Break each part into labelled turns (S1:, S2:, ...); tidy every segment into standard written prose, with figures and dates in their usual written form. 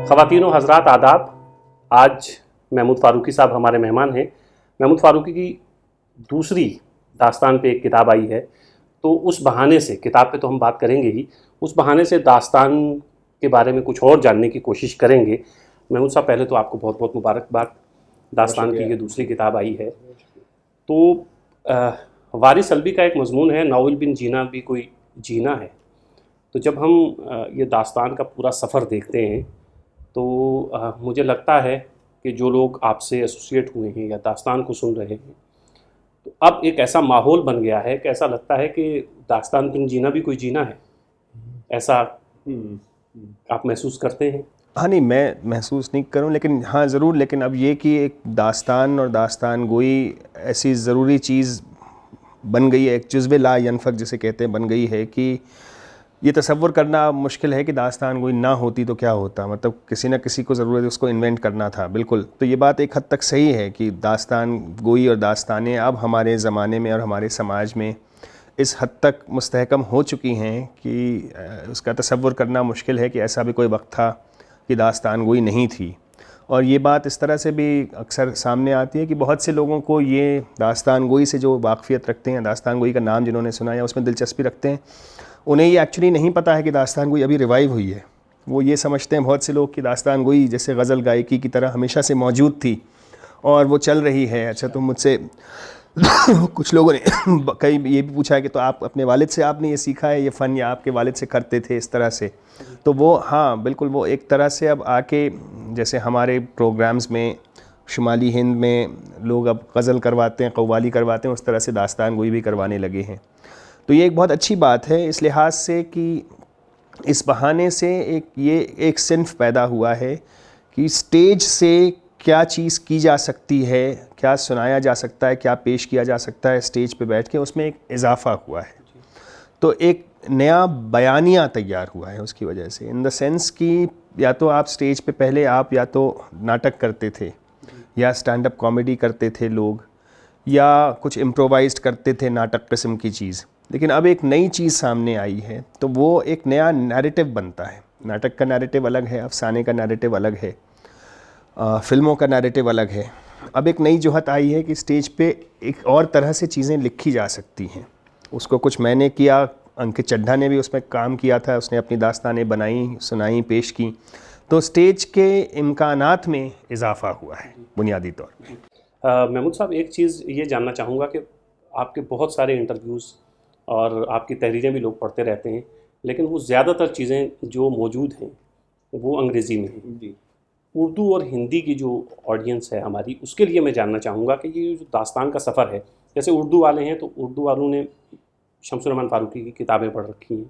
S1: ख़वातीन व हज़रात आदाब। आज महमूद फ़ारूकी साहब हमारे मेहमान हैं। महमूद फ़ारूकी की दूसरी दास्तान पे एक किताब आई है, तो उस बहाने से, किताब पे तो हम बात करेंगे ही, उस बहाने से दास्तान के बारे में कुछ और जानने की कोशिश करेंगे। महमूद साहब, पहले तो आपको बहुत बहुत मुबारकबाद, दास्तान की ये दूसरी किताब आई है। तो वारिस अल्वी का एक मज़मून है, नाउल बिन जीना भी कोई जीना है। तो जब हम ये दास्तान का पूरा सफ़र देखते हैं तो मुझे लगता है कि जो लोग आपसे एसोसिएट हुए हैं या दास्तान को सुन रहे हैं, तो अब एक ऐसा माहौल बन गया है कि ऐसा लगता है कि दास्तान बिन जीना भी कोई जीना है। ऐसा आप महसूस करते हैं?
S2: हाँ, नहीं, मैं महसूस नहीं करूँ, लेकिन हाँ ज़रूर, लेकिन अब ये कि एक दास्तान और दास्तान गोई ऐसी ज़रूरी चीज़ बन गई है, एक जुज़्व ला यनफ़क जिसे कहते हैं, बन गई है कि ये तसव्वुर करना मुश्किल है कि दास्तान गोई ना होती तो क्या होता। मतलब किसी न किसी को ज़रूरत है, उसको इन्वेंट करना था। बिल्कुल, तो ये बात एक हद तक सही है कि दास्तान गोई और दास्तानें अब हमारे ज़माने में और हमारे समाज में इस हद तक मुस्तहकम हो चुकी हैं कि उसका तसव्वुर करना मुश्किल है कि ऐसा भी कोई वक्त था कि दास्तान गोई नहीं थी। और ये बात इस तरह से भी अक्सर सामने आती है कि बहुत से लोगों को ये दास्तान गोई से जो वाक़फ़ियत रखते हैं, दास्तान गोई का नाम जिन्होंने सुना या उसमें दिलचस्पी रखते हैं, उन्हें ये एक्चुअली नहीं पता है कि दास्तान गोई अभी रिवाइव हुई है। वो ये समझते हैं बहुत से लोग कि दास्तान गोई जैसे गज़ल गायकी की तरह हमेशा से मौजूद थी और वो चल रही है। अच्छा, तो मुझसे कुछ लोगों ने कई ये भी पूछा है कि तो आप अपने वालिद से आपने ये सीखा है ये फ़न, या आपके वालिद से करते थे इस तरह से? तो वो हाँ बिल्कुल, वो एक तरह से अब आके जैसे हमारे प्रोग्राम्स में शुमाली हिंद में लोग अब गज़ल करवाते हैं, कव्वाली करवाते हैं, उस तरह से दास्तान गोई भी करवाने लगे हैं। तो ये एक बहुत अच्छी बात है इस लिहाज से कि इस बहाने से एक सिन्फ पैदा हुआ है कि स्टेज से क्या चीज़ की जा सकती है, क्या सुनाया जा सकता है, क्या पेश किया जा सकता है स्टेज पे बैठ के, उसमें एक इजाफ़ा हुआ है। तो एक नया बयानिया तैयार हुआ है उसकी वजह से, इन द सेंस कि या तो आप स्टेज पे पहले आप या तो नाटक करते थे या स्टैंड अप कॉमेडी करते थे लोग, या कुछ इम्प्रोवाइज़ करते थे नाटक किस्म की चीज़, लेकिन अब एक नई चीज़ सामने आई है तो वो एक नया नैरेटिव बनता है। नाटक का नैरेटिव अलग है, अफसाने का नैरेटिव अलग है, फ़िल्मों का नैरेटिव अलग है। अब एक नई जुहत आई है कि स्टेज पे एक और तरह से चीज़ें लिखी जा सकती हैं। उसको कुछ मैंने किया, अंकित चड्ढा ने भी उसमें काम किया था, उसने अपनी दास्तानें बनाई, सुनाई, पेश की। तो स्टेज के इम्कानात में इजाफ़ा हुआ है बुनियादी तौर पर।
S1: महमूद साहब, एक चीज़ ये जानना चाहूँगा कि आपके बहुत सारे इंटरव्यूज़ और आपकी तहरीरें भी लोग पढ़ते रहते हैं, लेकिन वो ज़्यादातर चीज़ें जो मौजूद हैं वो अंग्रेज़ी में हैं जी। उर्दू और हिंदी की जो ऑडियंस है हमारी, उसके लिए मैं जानना चाहूँगा कि ये जो दास्तान का सफ़र है, जैसे उर्दू वाले हैं तो उर्दू वालों ने शमसुर फ़ारूकी की किताबें पढ़ रखी हैं,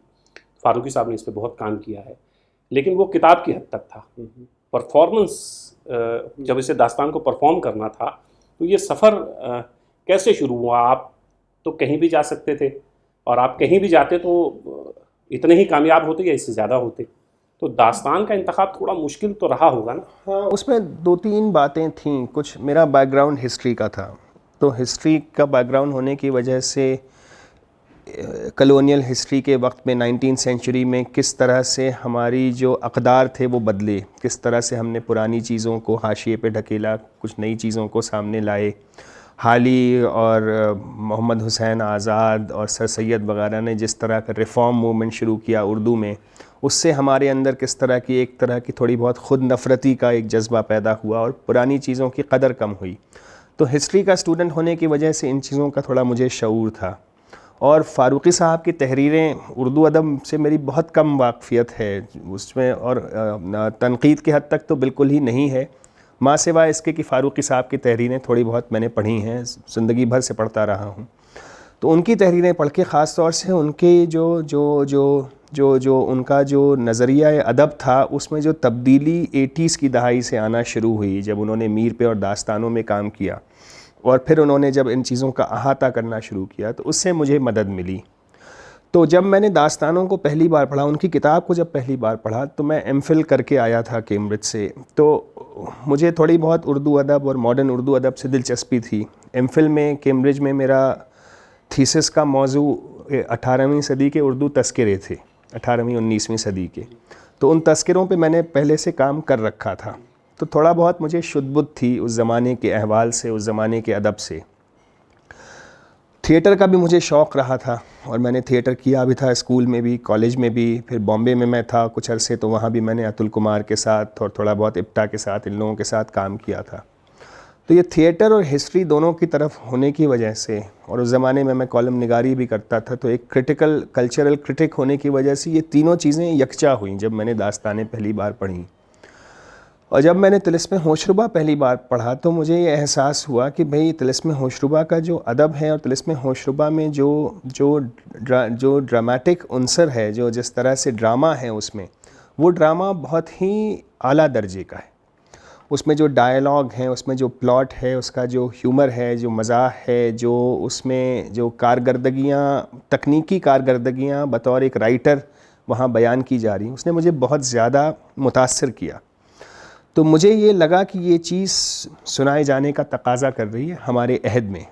S1: फ़ारूकी साहब ने इस पर बहुत काम किया है, लेकिन वो किताब की हद तक था। परफॉर्मेंस, जब इसे दास्तान को परफॉर्म करना था, तो ये सफ़र कैसे शुरू हुआ? आप तो कहीं भी जा सकते थे, और आप कहीं भी जाते तो इतने ही कामयाब होते या इससे ज़्यादा होते, तो दास्तान का इंतखाब थोड़ा मुश्किल तो रहा होगा ना?
S2: हाँ, उसमें दो तीन बातें थीं। कुछ मेरा बैकग्राउंड हिस्ट्री का था, तो हिस्ट्री का बैकग्राउंड होने की वजह से कॉलोनियल हिस्ट्री के वक्त में 19th सेंचुरी में किस तरह से हमारी जो अक़दार थे वो बदले, किस तरह से हमने पुरानी चीज़ों को हाशिए पे ढकेला, कुछ नई चीज़ों को सामने लाए। हाली और मोहम्मद हुसैन आज़ाद और सर सैयद वगैरह ने जिस तरह का रिफ़ॉर्म मूवमेंट शुरू किया उर्दू में, उससे हमारे अंदर किस तरह की एक तरह की थोड़ी बहुत ख़ुद नफ़रती का एक जज्बा पैदा हुआ और पुरानी चीज़ों की कदर कम हुई। तो हिस्ट्री का स्टूडेंट होने की वजह से इन चीज़ों का थोड़ा मुझे शऊर था। और फ़ारूकी साहब की तहरीरें, उर्दू अदब से मेरी बहुत कम वाक़फ़ियत है उसमें, और तनक़ीद की हद तक तो बिल्कुल ही नहीं है, माँ सिवाय इसके कि फ़ारूकी साहब की तहरीरें थोड़ी बहुत मैंने पढ़ी हैं, ज़िंदगी भर से पढ़ता रहा हूँ। तो उनकी तहरीरें पढ़ के ख़ास तौर से उनके जो उनका जो नज़रिया अदब था, उसमें जो तब्दीली 80s की दहाई से आना शुरू हुई, जब उन्होंने मीर पे और दास्तानों में काम किया और फिर उन्होंने जब इन चीज़ों का अहाता करना शुरू किया, तो उससे मुझे मदद मिली। तो जब मैंने दास्तानों को पहली बार पढ़ा, उनकी किताब को जब पहली बार पढ़ा, तो मैं एमफिल करके आया था कैम्ब्रिज से, तो मुझे थोड़ी बहुत उर्दू अदब और मॉडर्न उर्दू अदब से दिलचस्पी थी। एमफिल में कैम्ब्रिज में मेरा थीसिस का मौजू 18वीं सदी के उर्दू तज़किरे थे, 18वीं 19वीं सदी के। तो उन तस्करों पे मैंने पहले से काम कर रखा था, तो थोड़ा बहुत मुझे शुद्ध बुद्ध थी उस ज़माने के अहवाल से, उस ज़माने के अदब से। थिएटर का भी मुझे शौक़ रहा था और मैंने थिएटर किया भी था, स्कूल में भी, कॉलेज में भी। फिर बॉम्बे में मैं था कुछ अरसे, तो वहाँ भी मैंने अतुल कुमार के साथ और थोड़ा बहुत इप्टा के साथ, इन लोगों के साथ काम किया था। तो ये थिएटर और हिस्ट्री दोनों की तरफ होने की वजह से, और उस ज़माने में मैं कॉलम निगारी भी करता था, तो एक क्रिटिकल कल्चरल क्रिटिक होने की वजह से ये तीनों चीज़ें यकजा हुई जब मैंने दास्तानें पहली बार पढ़ी। और जब मैंने तिलिस्म होशरुबा पहली बार पढ़ा तो मुझे ये एहसास हुआ कि भाई तिलिस्म होशरुबा का जो अदब है और तिलिस्म होशरुबा में जो ड्रामेटिक उनसर है, जो जिस तरह से ड्रामा है उसमें, वो ड्रामा बहुत ही आला दर्जे का है। उसमें जो डायलॉग है, उसमें जो प्लॉट है, उसका जो ह्यूमर है, जो मज़ाक है, जो उसमें जो कारकर्दगियाँ, तकनीकी कारकर्दगियाँ बतौर एक राइटर वहाँ बयान की जा रही, उसने मुझे बहुत ज़्यादा मुतासर किया। तो मुझे ये लगा कि ये चीज़ सुनाए जाने का तकाज़ा कर रही है हमारे अहद में।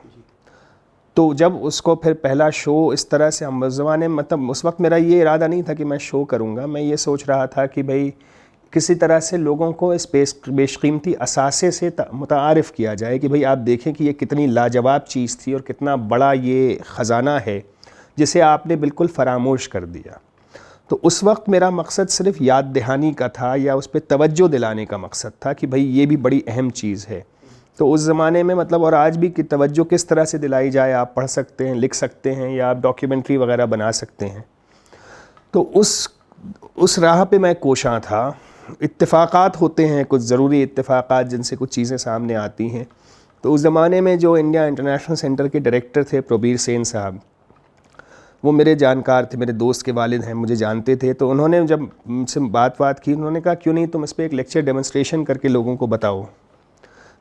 S2: तो जब उसको फिर पहला शो इस तरह से, हम ज़माने मतलब उस वक्त मेरा ये इरादा नहीं था कि मैं शो करूँगा, मैं ये सोच रहा था कि भाई किसी तरह से लोगों को इस बेशकीमती असासे से मुतारिफ़ किया जाए कि भाई आप देखें कि ये कितनी लाजवाब चीज़ थी और कितना बड़ा ये ख़जाना है जिसे आपने बिल्कुल फरामोश कर दिया। तो उस वक्त मेरा मकसद सिर्फ याद दहानी का था या उस पर तवज्जो दिलाने का मकसद था कि भाई ये भी बड़ी अहम चीज़ है। तो उस ज़माने में मतलब, और आज भी कि तवज्जो किस तरह से दिलाई जाए, आप पढ़ सकते हैं, लिख सकते हैं, या आप डॉक्यूमेंट्री वगैरह बना सकते हैं। तो उस राह पे मैं कोशां था। इत्तेफाकात होते हैं, कुछ ज़रूरी इत्तेफाकात जिनसे कुछ चीज़ें सामने आती हैं। तो उस ज़माने में जो इंडिया इंटरनेशनल सेंटर के डायरेक्टर थे प्रबीर सेन साहब, वो मेरे जानकार थे, मेरे दोस्त के वालिद हैं, मुझे जानते थे। तो उन्होंने जब मुझसे बात की, उन्होंने कहा क्यों नहीं तुम इस पर एक लेक्चर डेमोन्स्ट्रेशन करके लोगों को बताओ।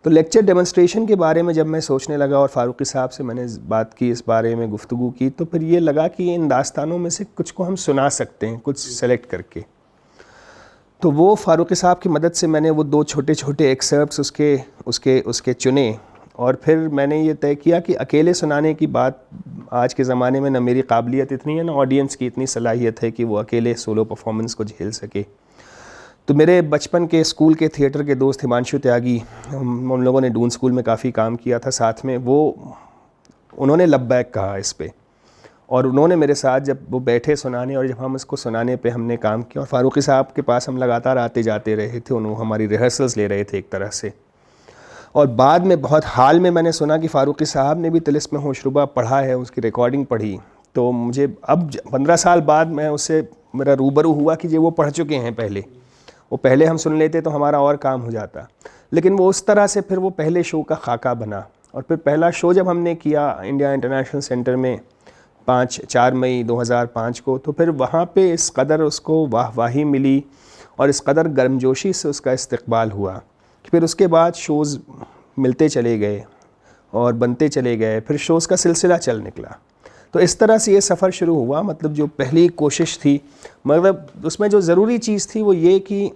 S2: तो लेक्चर डेमोन्स्ट्रेशन के बारे में जब मैं सोचने लगा और फ़ारूक़ी साहब से मैंने बात की, इस बारे में गुफ्तगू की, तो फिर ये लगा कि इन दास्तानों में से कुछ को हम सुना सकते हैं, कुछ सेलेक्ट करके। तो वो फ़ारूक़ी साहब की मदद से मैंने वो 2 छोटे छोटे एक्सर्प्ट्स उसके चुने, और फिर मैंने ये तय किया कि अकेले सुनाने की बात आज के ज़माने में न मेरी काबिलियत इतनी है, न ऑडियंस की इतनी सलाहियत है कि वो अकेले सोलो परफॉर्मेंस को झेल सके। तो मेरे बचपन के स्कूल के थिएटर के दोस्त हिमांशु त्यागी, हम लोगों ने डून स्कूल में काफ़ी काम किया था साथ में, उन्होंने लब्बैक कहा इस पे, और उन्होंने मेरे साथ जब वो बैठे सुनाने, और जब हम इसको सुनाने पे हमने काम किया, और फ़ारूक़ी साहब के पास हम लगातार आते जाते रहे थे, उन्होंने हमारी रिहर्सल्स ले रहे थे एक तरह से। और बाद में बहुत हाल में मैंने सुना कि फ़ारूक़ी साहब ने भी तिलिस्म होशरुबा पढ़ा है, उसकी रिकॉर्डिंग पढ़ी। तो मुझे अब 15 साल बाद मैं उससे मेरा रूबरू हुआ कि ये वो पढ़ चुके हैं पहले। वो पहले हम सुन लेते तो हमारा और काम हो जाता, लेकिन वो उस तरह से फिर वो पहले शो का खाका बना। और फिर पहला शो जब हमने किया इंडिया इंटरनेशनल सेंटर में 4 मई 2005 को, तो फिर वहाँ पे इस कदर उसको वाहवाही मिली और इस कदर गर्मजोशी से उसका इस्तकबाल हुआ कि फिर उसके बाद शोज़ मिलते चले गए और बनते चले गए, फिर शोज़ का सिलसिला चल निकला। तो इस तरह से ये सफ़र शुरू हुआ। मतलब जो पहली कोशिश थी, मतलब उसमें जो ज़रूरी चीज़ थी वो ये कि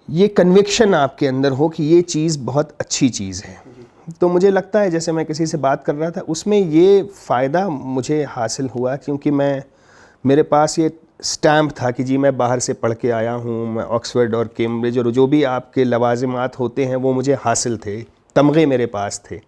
S2: ये कन्विक्शन आपके अंदर हो कि ये चीज़ बहुत अच्छी चीज़ है। तो मुझे लगता है, जैसे मैं किसी से बात कर रहा था, उसमें ये फ़ायदा मुझे हासिल हुआ क्योंकि मेरे पास ये स्टैम्प था कि जी मैं बाहर से पढ़ के आया हूँ, मैं ऑक्सफोर्ड और कैम्ब्रिज और जो भी आपके लवाज़िमात होते हैं वो मुझे हासिल थे, तमग़े मेरे पास थे।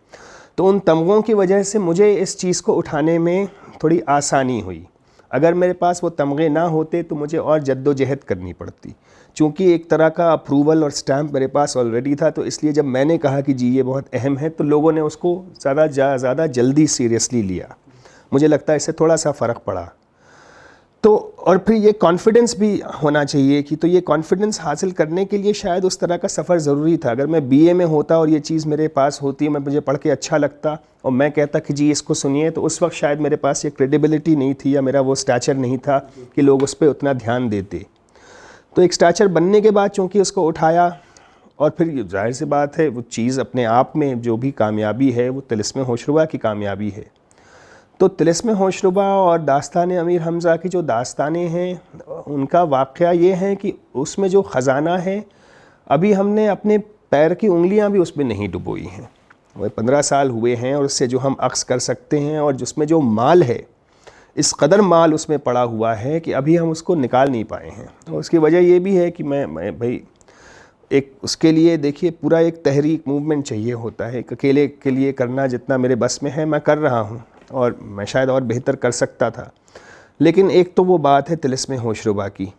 S2: तो उन तमग़ों की वजह से मुझे इस चीज़ को उठाने में थोड़ी आसानी हुई। अगर मेरे पास वो तमग़े ना होते तो मुझे और जद्दोजहद करनी पड़ती। चूँकि एक तरह का अप्रूवल और स्टैम्प मेरे पास ऑलरेडी था, तो इसलिए जब मैंने कहा कि जी ये बहुत अहम है, तो लोगों ने उसको ज़्यादा जल्दी सीरियसली लिया। मुझे लगता है इससे थोड़ा सा फ़र्क पड़ा। तो और फिर ये कॉन्फिडेंस भी होना चाहिए कि, तो ये कॉन्फिडेंस हासिल करने के लिए शायद उस तरह का सफ़र ज़रूरी था। अगर मैं बीए में होता और ये चीज़ मेरे पास होती, मुझे पढ़ के अच्छा लगता और मैं कहता कि जी इसको सुनिए, तो उस वक्त शायद मेरे पास ये क्रेडिबिलिटी नहीं थी या मेरा वो स्टैचर नहीं था कि लोग उस पर उतना ध्यान देते। तो एक स्टैचर बनने के बाद चूँकि उसको उठाया, और फिर जाहिर सी बात है वो चीज़ अपने आप में जो भी कामयाबी है वो तिलिस्म होशरुबा की कामयाबी है। तो तिलिस्म होशरुबा और दास्तान अमीर हमज़ा की जो दास्तानें हैं, उनका वाक़या ये है कि उसमें जो ख़जाना है, अभी हमने अपने पैर की उंगलियां भी उसमें नहीं डुबोई हैं। वो 15 साल हुए हैं, और उससे जो हम अक्स कर सकते हैं और जिसमें जो माल है, इस कदर माल उसमें पड़ा हुआ है कि अभी हम उसको निकाल नहीं पाए हैं। और उसकी वजह ये भी है कि मैं भाई एक उसके लिए देखिए पूरा एक तहरीक मूवमेंट चाहिए होता है। एक अकेले के लिए करना जितना मेरे बस में है मैं कर रहा हूँ, और मैं शायद और बेहतर कर सकता था। लेकिन एक तो वो बात है तिलिस्म होशरुबा की।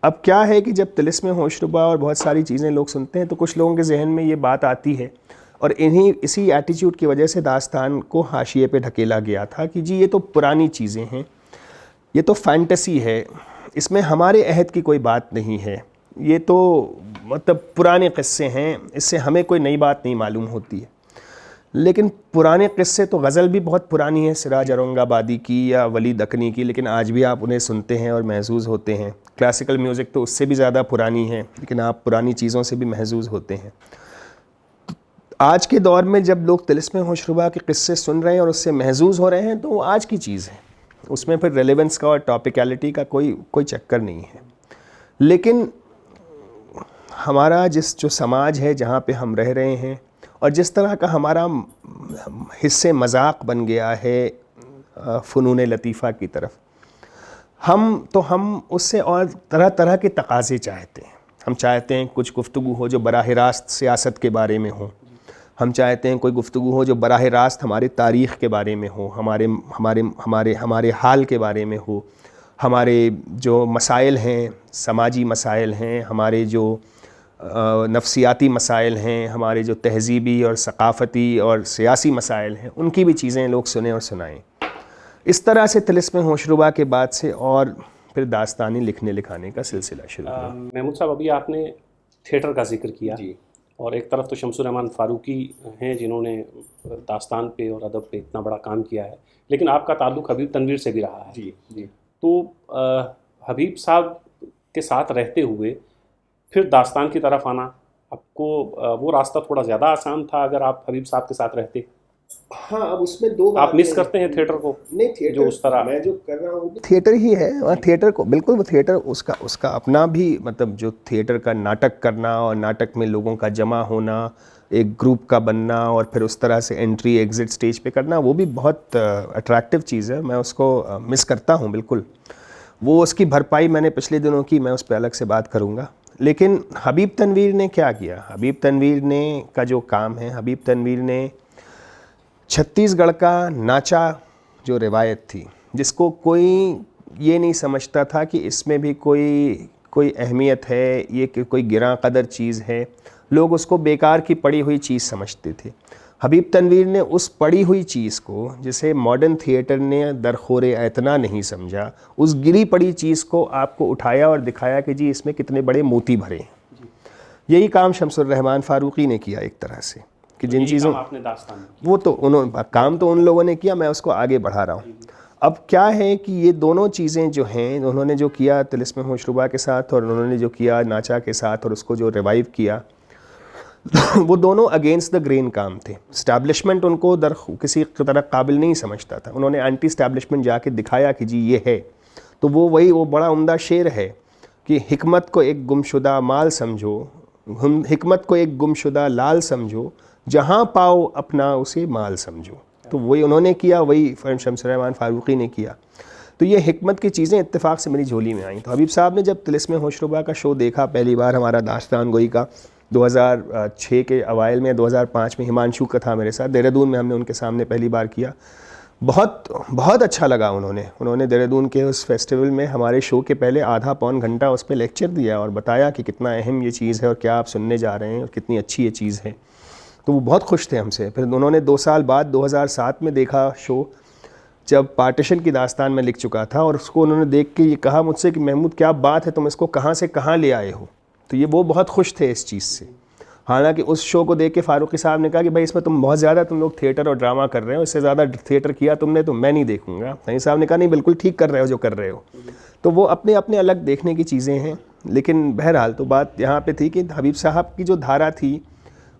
S2: अब क्या है कि जब तिलिस्म होशरुबा और बहुत सारी चीज़ें लोग सुनते हैं तो कुछ लोगों के जहन में ये बात आती है, और इसी एटीट्यूड की वजह से दास्तान को हाशिए पे ढकेला गया था कि जी ये तो पुरानी चीज़ें हैं, ये तो फैंटेसी है, इसमें हमारे अहद की कोई बात नहीं है, ये तो मतलब पुराने क़िस्से हैं, इससे हमें कोई नई बात नहीं मालूम होती है। लेकिन पुराने क़िस्से तो गज़ल भी बहुत पुरानी है, सिराज औरंगाबादी की या वली दक्कनी की, लेकिन आज भी आप उन्हें सुनते हैं और महसूस होते हैं। क्लासिकल म्यूज़िक तो उससे भी ज़्यादा पुरानी है, लेकिन आप पुरानी चीज़ों से भी महसूस होते हैं। आज के दौर में जब लोग तिलिस्म होशरुबा के क़िस्से सुन रहे हैं और उससे महसूस हो रहे हैं तो वो आज की चीज़ है, उसमें फिर रेलेवेंस का और टॉपिकलिटी का कोई चक्कर नहीं है। लेकिन हमारा जो समाज है जहाँ पे हम रह रहे हैं, और जिस तरह का हमारा हिस्से मजाक बन गया है फ़नून लतीफ़ा की तरफ, हम उससे और तरह तरह के तकाज़े चाहते हैं। हम चाहते हैं कुछ गुफ्तगू हो जो बराह रास्त सियासत के बारे में हो, हम चाहते हैं कोई गुफ्तगू हो जो बराह रास्त हमारे तारीख़ के बारे में हो, हमारे हाल के बारे में हो, हमारे जो मसाइल हैं, समाजी मसाइल हैं, हमारे जो नफ्सियाती मसाइल हैं, हमारे जो तहज़ीबी और सक़ाफ़ती और सियासी मसाइल हैं, उनकी भी चीज़ें लोग सुने और सुनाएं। इस तरह से तिलिस्म होशरुबा के बाद से और फिर दास्तानी लिखने लिखाने का सिलसिला शुरू हुआ।
S1: महमूद साहब, अभी आपने थिएटर का जिक्र किया जी, और एक तरफ तो शमसुर रहमान फ़ारूकी हैं जिन्होंने दास्तान पे और अदब पे इतना बड़ा काम किया है, लेकिन आपका ताल्लुक़ हबीब तनवीर से भी रहा है। जी जी। तो हबीब साहब के साथ रहते हुए फिर दास्तान की तरफ आना, आपको वो रास्ता थोड़ा ज़्यादा आसान था अगर आप हबीब साहब के साथ रहते?
S2: हाँ, अब उसमें दो
S1: आप मिस करते हैं थिएटर को?
S2: नहीं, थिएटर
S1: जो उस तरह
S2: मैं जो कर रहा हूँ थिएटर ही है, और थिएटर को बिल्कुल वो थिएटर उसका अपना भी मतलब जो थिएटर का नाटक करना और नाटक में लोगों का जमा होना, एक ग्रुप का बनना और फिर उस तरह से एंट्री एग्ज़िट स्टेज पे करना, वो भी बहुत अट्रैक्टिव चीज़ है। मैं उसको मिस करता हूँ बिल्कुल। वो उसकी भरपाई मैंने पिछले दिनों की, मैं उस पर अलग से बात करूँगा। लेकिन हबीब तनवीर ने क्या किया, हबीब तनवीर ने का जो काम है, हबीब तनवीर ने छत्तीसगढ़ का नाचा जो रिवायत थी, जिसको कोई ये नहीं समझता था कि इसमें भी कोई अहमियत है, ये कोई गिरां कदर चीज़ है, लोग उसको बेकार की पड़ी हुई चीज़ समझते थे। हबीब तनवीर ने उस पड़ी हुई चीज़ को, जिसे मॉडर्न थिएटर ने दरखोर एतना नहीं समझा, उस गिरी पड़ी चीज़ को आपको उठाया और दिखाया कि जी इसमें कितने बड़े मोती भरे हैं। यही काम शमसुर रहमान फ़ारूकी ने किया एक तरह से, कि जिन चीज़ों
S1: आपने दास्तान
S2: वो तो उन्होंने काम तो उन लोगों ने किया, मैं उसको आगे बढ़ा रहा हूँ। अब क्या है कि ये दोनों चीज़ें जो हैं, उन्होंने जो किया तिलिस्म होशरुबा के साथ और उन्होंने जो किया नाचा के साथ और उसको जो रिवाइव किया, वो दोनों अगेंस्ट द ग्रेन काम थे। इस्टेब्लिशमेंट उनको किसी तरह काबिल नहीं समझता था। उन्होंने एंटी इस्टेब्लिशमेंट जाके दिखाया कि जी ये है। तो वो बड़ा उम्दा शेर है कि हिकमत को एक गुमशुदा माल समझो, हिकमत को एक गुमशुदा लाल समझो, जहाँ पाओ अपना उसे माल समझो। तो वही उन्होंने किया, वही शमसुर रहमान फ़ारूकी ने किया। तो ये हिकमत की चीज़ें इत्तेफाक से मेरी झोली में आईं। तो हबीब साहब ने जब तिलिस्म होशरुबा का शो देखा पहली बार, हमारा दास्तान गोई का 2006 के अवाइल में, 2005 में हिमांशु का था मेरे साथ, देहरादून में हमने उनके सामने पहली बार किया। बहुत अच्छा लगा। उन्होंने देहरादून के उस फेस्टिवल में हमारे शो के पहले आधा पौन घंटा उस पर लेक्चर दिया और बताया कि कितना अहम ये चीज़ है और क्या आप सुनने जा रहे हैं और कितनी अच्छी ये चीज़ है। तो वो बहुत खुश थे हमसे। फिर उन्होंने 2 साल बाद 2007 में देखा शो, जब पार्टीशन की दास्तान में लिख चुका था, और उसको उन्होंने देख के ये कहा मुझसे कि महमूद क्या बात है, तुम इसको कहाँ से कहाँ ले आए हो। तो ये वो बहुत खुश थे इस चीज़ से। हालांकि उस शो को देख के फ़ारूकी साहब ने कहा कि भाई इसमें तुम बहुत ज़्यादा तुम लोग थिएटर और ड्रामा कर रहे हो, इससे ज़्यादा थिएटर किया तुमने तो मैं नहीं देखूंगा। सही साहब ने कहा नहीं, बिल्कुल ठीक कर रहे हो जो कर रहे हो। तो वो अपने अपने अलग देखने की चीज़ें हैं। लेकिन बहरहाल तो बात यहाँ पे थी कि हबीब साहब की जो धारा थी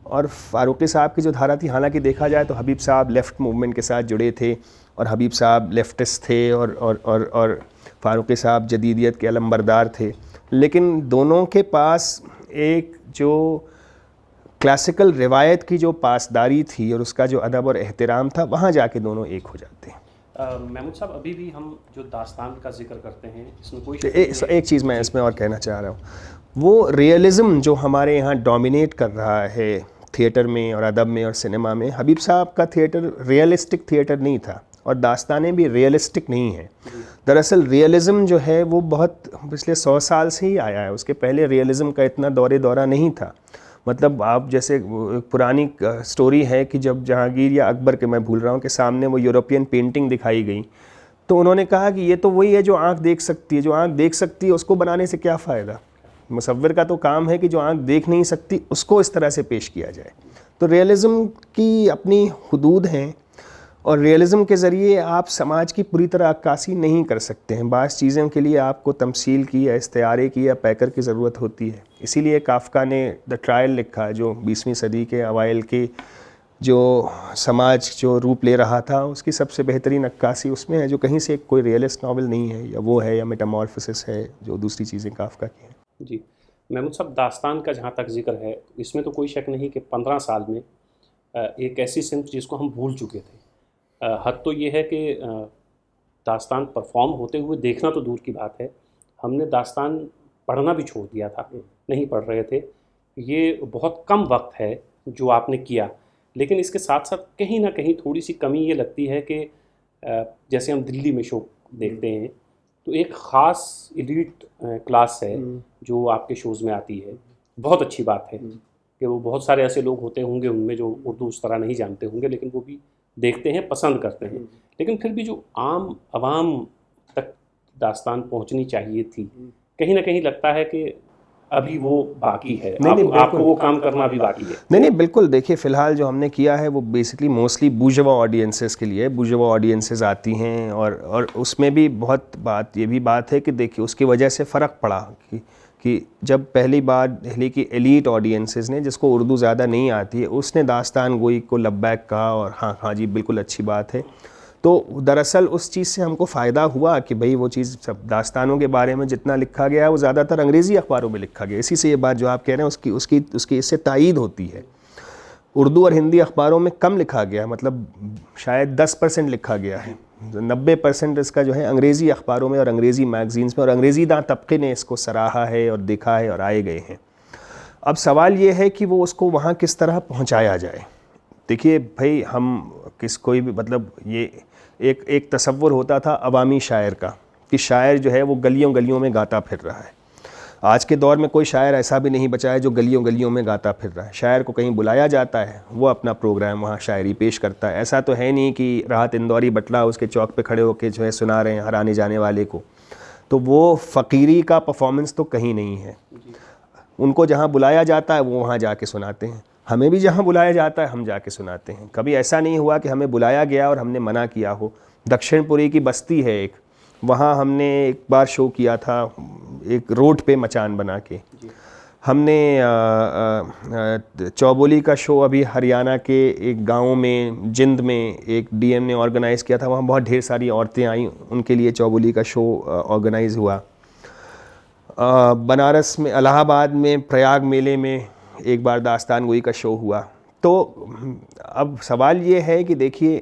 S2: और फ़ारूकी साहब की जो धारा थी, हालांकि देखा जाए तो हबीब साहब लेफ़्ट मूवमेंट के साथ जुड़े थे और हबीब साहब लेफ्टिस्ट थे और फ़ारूकी साहब जदीदियत के अलंबरदार थे। लेकिन दोनों के पास एक जो क्लासिकल रिवायत की जो पासदारी थी और उसका जो अदब और एहतराम था, वहाँ जाके दोनों एक हो जाते हैं।
S1: महमूद साहब, अभी भी हम जो दास्तान का जिक्र करते हैं इसमें कोई
S2: एक चीज़ मैं इसमें और कहना चाह रहा हूँ, वो रियलिज़म जो हमारे यहाँ डोमिनेट कर रहा है थिएटर में और अदब में और सिनेमा में, हबीब साहब का थिएटर रियलिस्टिक थिएटर नहीं था और दास्तानें भी रियलिस्टिक नहीं हैं। दरअसल रियलिज़म जो है वो बहुत पिछले 100 साल से ही आया है, उसके पहले रियलिज़म का इतना दौरा नहीं था। मतलब आप जैसे पुरानी स्टोरी है कि जब जहांगीर या अकबर के, मैं भूल रहा हूँ, कि सामने वो यूरोपियन पेंटिंग दिखाई गई तो उन्होंने कहा कि ये तो वही है जो आँख देख सकती है, जो आँख देख सकती है उसको बनाने से क्या फ़ायदा। मुसव्विर का तो काम है कि जो आँख देख नहीं सकती उसको इस तरह से पेश किया जाए। तो रियलिज़म की अपनी हुदूद हैं और रियलिज़म के ज़रिए आप समाज की पूरी तरह अक्कासी नहीं कर सकते हैं। बाज़ चीज़ों के लिए आपको तमसील की या इस्तिआरे की या पैकर की ज़रूरत होती है। इसीलिए काफ़का ने द ट्रायल लिखा, जो 20वीं सदी के अवाइल के जो समाज जो रूप ले रहा था उसकी सबसे बेहतरीन अक्कासी उसमें है, जो कहीं से कोई रियलिस्ट नावल नहीं है, या वो है या मेटामॉर्फोसिस है, जो दूसरी चीज़ें काफ़का की हैं।
S1: जी महमूद साहब, दास्तान का जहाँ तक जिक्र है इसमें तो कोई शक नहीं कि 15 साल में एक ऐसी सिम्त जिसको हम भूल चुके थे। हद तो ये है कि दास्तान परफॉर्म होते हुए देखना तो दूर की बात है, हमने दास्तान पढ़ना भी छोड़ दिया था, नहीं पढ़ रहे थे। ये बहुत कम वक्त है जो आपने किया, लेकिन इसके साथ साथ कहीं ना कहीं थोड़ी सी कमी ये लगती है कि जैसे हम दिल्ली में शो देखते हैं तो एक ख़ास एलीट क्लास है जो आपके शोज़ में आती है। बहुत अच्छी बात है कि वो बहुत सारे ऐसे लोग होते होंगे उनमें जो उर्दू उस तरह नहीं जानते होंगे, लेकिन वो भी देखते हैं, पसंद करते हैं। लेकिन फिर भी जो आम आवाम तक दास्तान पहुंचनी चाहिए थी, कहीं ना कहीं लगता है कि अभी वो बाकी है। आपको वो काम करना अभी बाकी है।
S2: नहीं, बिल्कुल। देखिए, फ़िलहाल जो हमने किया है वो बेसिकली मोस्टली बूर्जुआ ऑडियंसेस के लिए, बूर्जुआ ऑडियंसेस आती हैं और उसमें भी बहुत ये भी बात है कि देखिए उसकी वजह से फ़र्क पड़ा कि जब पहली बार दिल्ली की एलीट ऑडियंसेस ने, जिसको उर्दू ज़्यादा नहीं आती है, उसने दास्तान गोई को लब्बैक कहा और हाँ जी बिल्कुल अच्छी बात है, तो दरअसल उस चीज़ से हमको फ़ायदा हुआ कि भाई वो चीज़, सब दास्तानों के बारे में जितना लिखा गया है वो ज़्यादातर अंग्रेज़ी अखबारों में लिखा गया। इसी से ये बात जो आप कह रहे हैं उसकी इससे तायीद होती है। उर्दू और हिंदी अखबारों में कम लिखा गया, मतलब शायद 10% लिखा गया है, 90% इसका जो है अंग्रेज़ी अखबारों में और अंग्रेज़ी मैगज़ीन्स में, और अंग्रेज़ी दां तबके ने इसको सराहा है और देखा है और आए गए हैं। अब सवाल ये है कि वो उसको वहाँ किस तरह पहुँचाया जाए। देखिए भाई, हम कोई भी, मतलब ये एक तसव्वुर होता था अवामी शायर का कि शायर जो है वो गलियों गलियों में गाता फिर रहा है। आज के दौर में कोई शायर ऐसा भी नहीं बचा है जो गलियों गलियों में गाता फिर रहा है। शायर को कहीं बुलाया जाता है, वो अपना प्रोग्राम वहाँ शायरी पेश करता है। ऐसा तो है नहीं कि राहत इंदौरी बटला उसके चौक पे खड़े होकर जो है सुना रहे हैं हर आने जाने वाले को। तो वो फ़कीरी का परफॉर्मेंस तो कहीं नहीं है। उनको जहाँ बुलाया जाता है वो वहाँ जाके सुनाते हैं। हमें भी जहाँ बुलाया जाता है हम जाके सुनाते हैं। कभी ऐसा नहीं हुआ कि हमें बुलाया गया और हमने मना किया हो। दक्षिणपुरी की बस्ती है एक, वहाँ हमने एक बार शो किया था, एक रोड पे मचान बना के। हमने चौबोली का शो अभी हरियाणा के एक गांव में, जिंद में, एक डीएम ने ऑर्गेनाइज़ किया था। वहाँ बहुत ढेर सारी औरतें आईं, उनके लिए चौबोली का शो ऑर्गेनाइज़ हुआ। बनारस में, इलाहाबाद में प्रयाग मेले में एक बार दास्तान गोई का शो हुआ। तो अब सवाल ये है कि देखिए,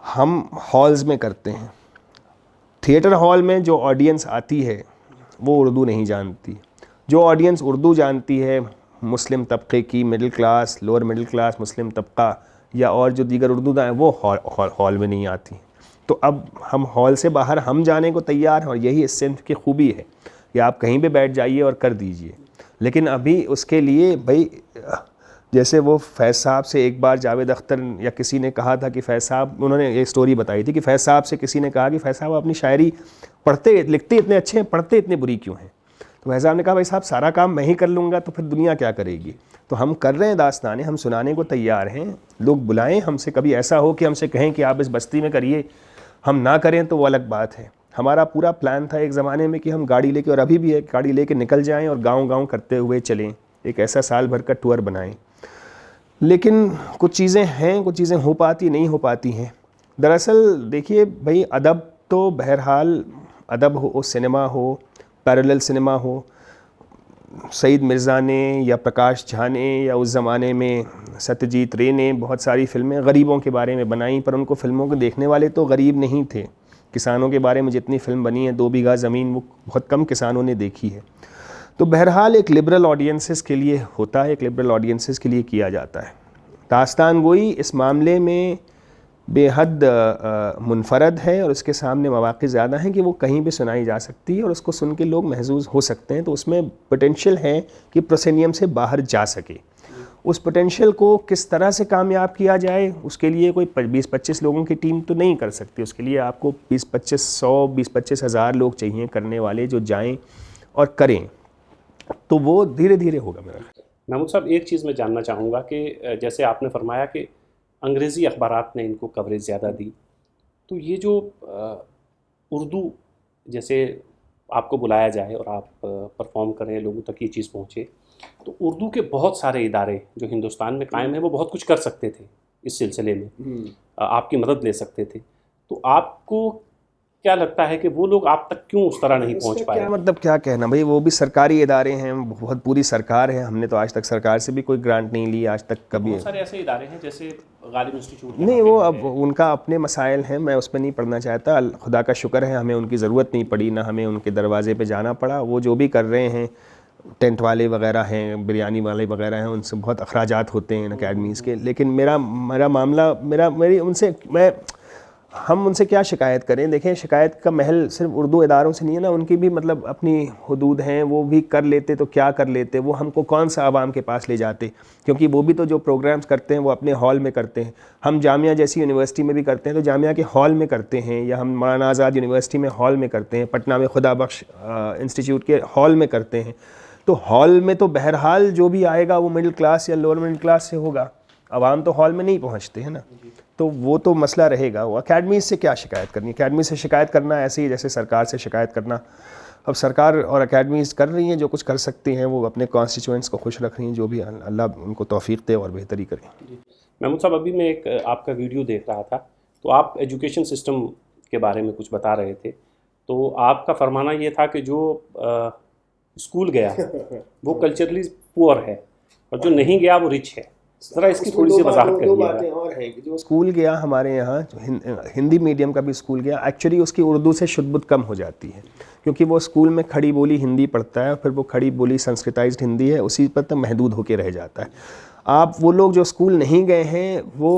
S2: हम हॉल्स में करते हैं, थिएटर हॉल में जो ऑडियंस आती है वो उर्दू नहीं जानती। जो ऑडियंस उर्दू जानती है, मुस्लिम तबके की, middle class, lower middle class मुस्लिम तबका या और जो दीगर उर्दू दाएँ, वो हॉल में नहीं आती। तो अब हम हॉल से बाहर हम जाने को तैयार हैं, और यही इस सिंफ की खूबी है कि आप कहीं भी बैठ जाइए और कर दीजिए। लेकिन अभी उसके लिए भाई, जैसे वो फैज़ साहब से एक बार जावेद अख्तर या किसी ने कहा था कि फैज़ साहब, उन्होंने एक स्टोरी बताई थी कि फैज़ साहब से किसी ने कहा कि फैज़ साहब अपनी शायरी पढ़ते लिखते इतने अच्छे हैं, पढ़ते इतने बुरी क्यों हैं। तो फैज़ साहब ने कहा, भाई साहब सारा काम मैं ही कर लूँगा तो फिर दुनिया क्या करेगी। तो हम कर रहे हैं दास्तानें, हम सुनाने को तैयार हैं। लोग बुलाएं हमसे, कभी ऐसा हो कि हमसे कहें कि आप इस बस्ती में करिए, हम ना करें तो वो अलग बात है। हमारा पूरा प्लान था एक ज़माने में कि हम गाड़ी लेके, और अभी भी है, गाड़ी लेके निकल जाएं और गांव-गांव करते हुए चलें, एक ऐसा साल भर का टूर बनाएं। लेकिन कुछ चीज़ें हैं, कुछ चीज़ें हो पाती नहीं हो पाती हैं। दरअसल देखिए भाई, अदब तो बहरहाल, अदब हो, सिनेमा हो, पैरेलल सिनेमा हो, सईद मिर्ज़ा ने या प्रकाश झा ने या उस ज़माने में सत्यजीत रे ने बहुत सारी फ़िल्में गरीबों के बारे में बनाई, पर उनको फ़िल्मों को देखने वाले तो गरीब नहीं थे। किसानों के बारे में जितनी फ़िल्म बनी है, 2 बीघा ज़मीन, वो बहुत कम किसानों ने देखी है। तो बहरहाल एक लिबरल ऑडियंसेस के लिए होता है, एक लिबरल ऑडियंसेस के लिए किया जाता है। दास्तान गोई इस मामले में बेहद मुनफरद है और उसके सामने मौक़े ज़्यादा हैं कि वो कहीं भी सुनाई जा सकती है और उसको सुन के लोग महजूज़ हो सकते हैं। तो उसमें पोटेंशियल है कि प्रोसेनियम से बाहर जा सके। उस पोटेंशियल को किस तरह से कामयाब किया जाए, उसके लिए कोई 20-25 लोगों की टीम तो नहीं कर सकती। उसके लिए आपको 20-25 हज़ार लोग चाहिए करने वाले, जो जाएं और करें। तो वो धीरे धीरे होगा। मेरा
S1: महमूद साहब, एक चीज़ मैं जानना चाहूँगा कि जैसे आपने फरमाया कि अंग्रेज़ी अखबारात ने इनको कवरेज ज़्यादा दी, तो ये जो उर्दू जैसे आपको बुलाया जाए और आप परफॉर्म करें, लोगों तक ये चीज़ पहुँचे, तो उर्दू के बहुत सारे इदारे जो हिंदुस्तान में कायम हैं वो बहुत कुछ कर सकते थे इस सिलसिले में, आपकी मदद ले सकते थे। तो आपको क्या लगता है कि वो लोग आप तक क्यों उस तरह नहीं पहुंच पाए?
S2: क्या मतलब क्या कहना भाई, वो भी सरकारी इदारे हैं, बहुत पूरी सरकार है। हमने तो आज तक सरकार से भी कोई ग्रांट नहीं ली आज तक कभी।
S1: बहुत सारे ऐसे इदारे हैं जैसे गालिब इंस्टीट्यूट।
S2: नहीं, वो अब उनका अपने मसाइल हैं, मैं उसमें नहीं पढ़ना चाहता। खुदा का शुक्र है हमें उनकी ज़रूरत नहीं पड़ी, ना हमें उनके दरवाजे पे जाना पड़ा। वो जो भी कर रहे हैं, टेंट वाले वगैरह हैं, बिरयानी वाले वगैरह हैं, उनसे बहुत अखराजात होते हैं अकेडमीज़ के। लेकिन मेरा मामला मेरी उनसे हम उनसे क्या शिकायत करें। देखें, शिकायत का महल सिर्फ उर्दू इदारों से नहीं है ना, उनकी भी मतलब अपनी हुदूद हैं। वो भी कर लेते तो क्या कर लेते, वो हमको कौन सा आवाम के पास ले जाते, क्योंकि वो भी तो जो प्रोग्राम्स करते हैं वो अपने हॉल में करते हैं। हम जामिया जैसी यूनिवर्सिटी में भी करते हैं तो जामिया के हॉल में करते हैं, या हम मौलाना आज़ाद यूनिवर्सिटी में हॉल में करते हैं, पटना में खुदा बख्श इंस्टीट्यूट के हॉल में करते हैं। तो हॉल में तो बहरहाल जो भी आएगा वो मिडिल क्लास या लोअर मिडिल क्लास से होगा। आवाम तो हॉल में नहीं पहुँचते हैं ना, तो वो तो मसला रहेगा। वो अकेडमी से क्या शिकायत करनी, अकेडमी से शिकायत करना ऐसे ही जैसे सरकार से शिकायत करना। अब सरकार और अकेडमीज़ कर रही हैं जो कुछ कर सकती हैं, वो अपने कॉन्स्टिट्यूएंट्स को खुश रख रही हैं, जो भी अल्लाह उनको तौफीक दे और बेहतरी करें।
S1: महमूद साहब, अभी मैं एक आपका वीडियो देख रहा था, तो आप एजुकेशन सिस्टम के बारे में कुछ बता रहे थे। तो आपका फरमाना ये था कि जो स्कूल गया वो कल्चरली पुअर है और जो नहीं गया वो रिच है। ज़रा इसकी थोड़ी सी वजाहत करिए।
S2: 2 बातें और हैं कि जो स्कूल गया हमारे यहाँ, हिंदी मीडियम का भी स्कूल गया, एक्चुअली उसकी उर्दू से शुद्ध कम हो जाती है, क्योंकि वो स्कूल में खड़ी बोली हिंदी पढ़ता है, फिर वो खड़ी बोली संस्कृताइज्ड हिंदी है, उसी पर तक महदूद होकर रह जाता है। आप वो लोग जो स्कूल नहीं गए हैं, वो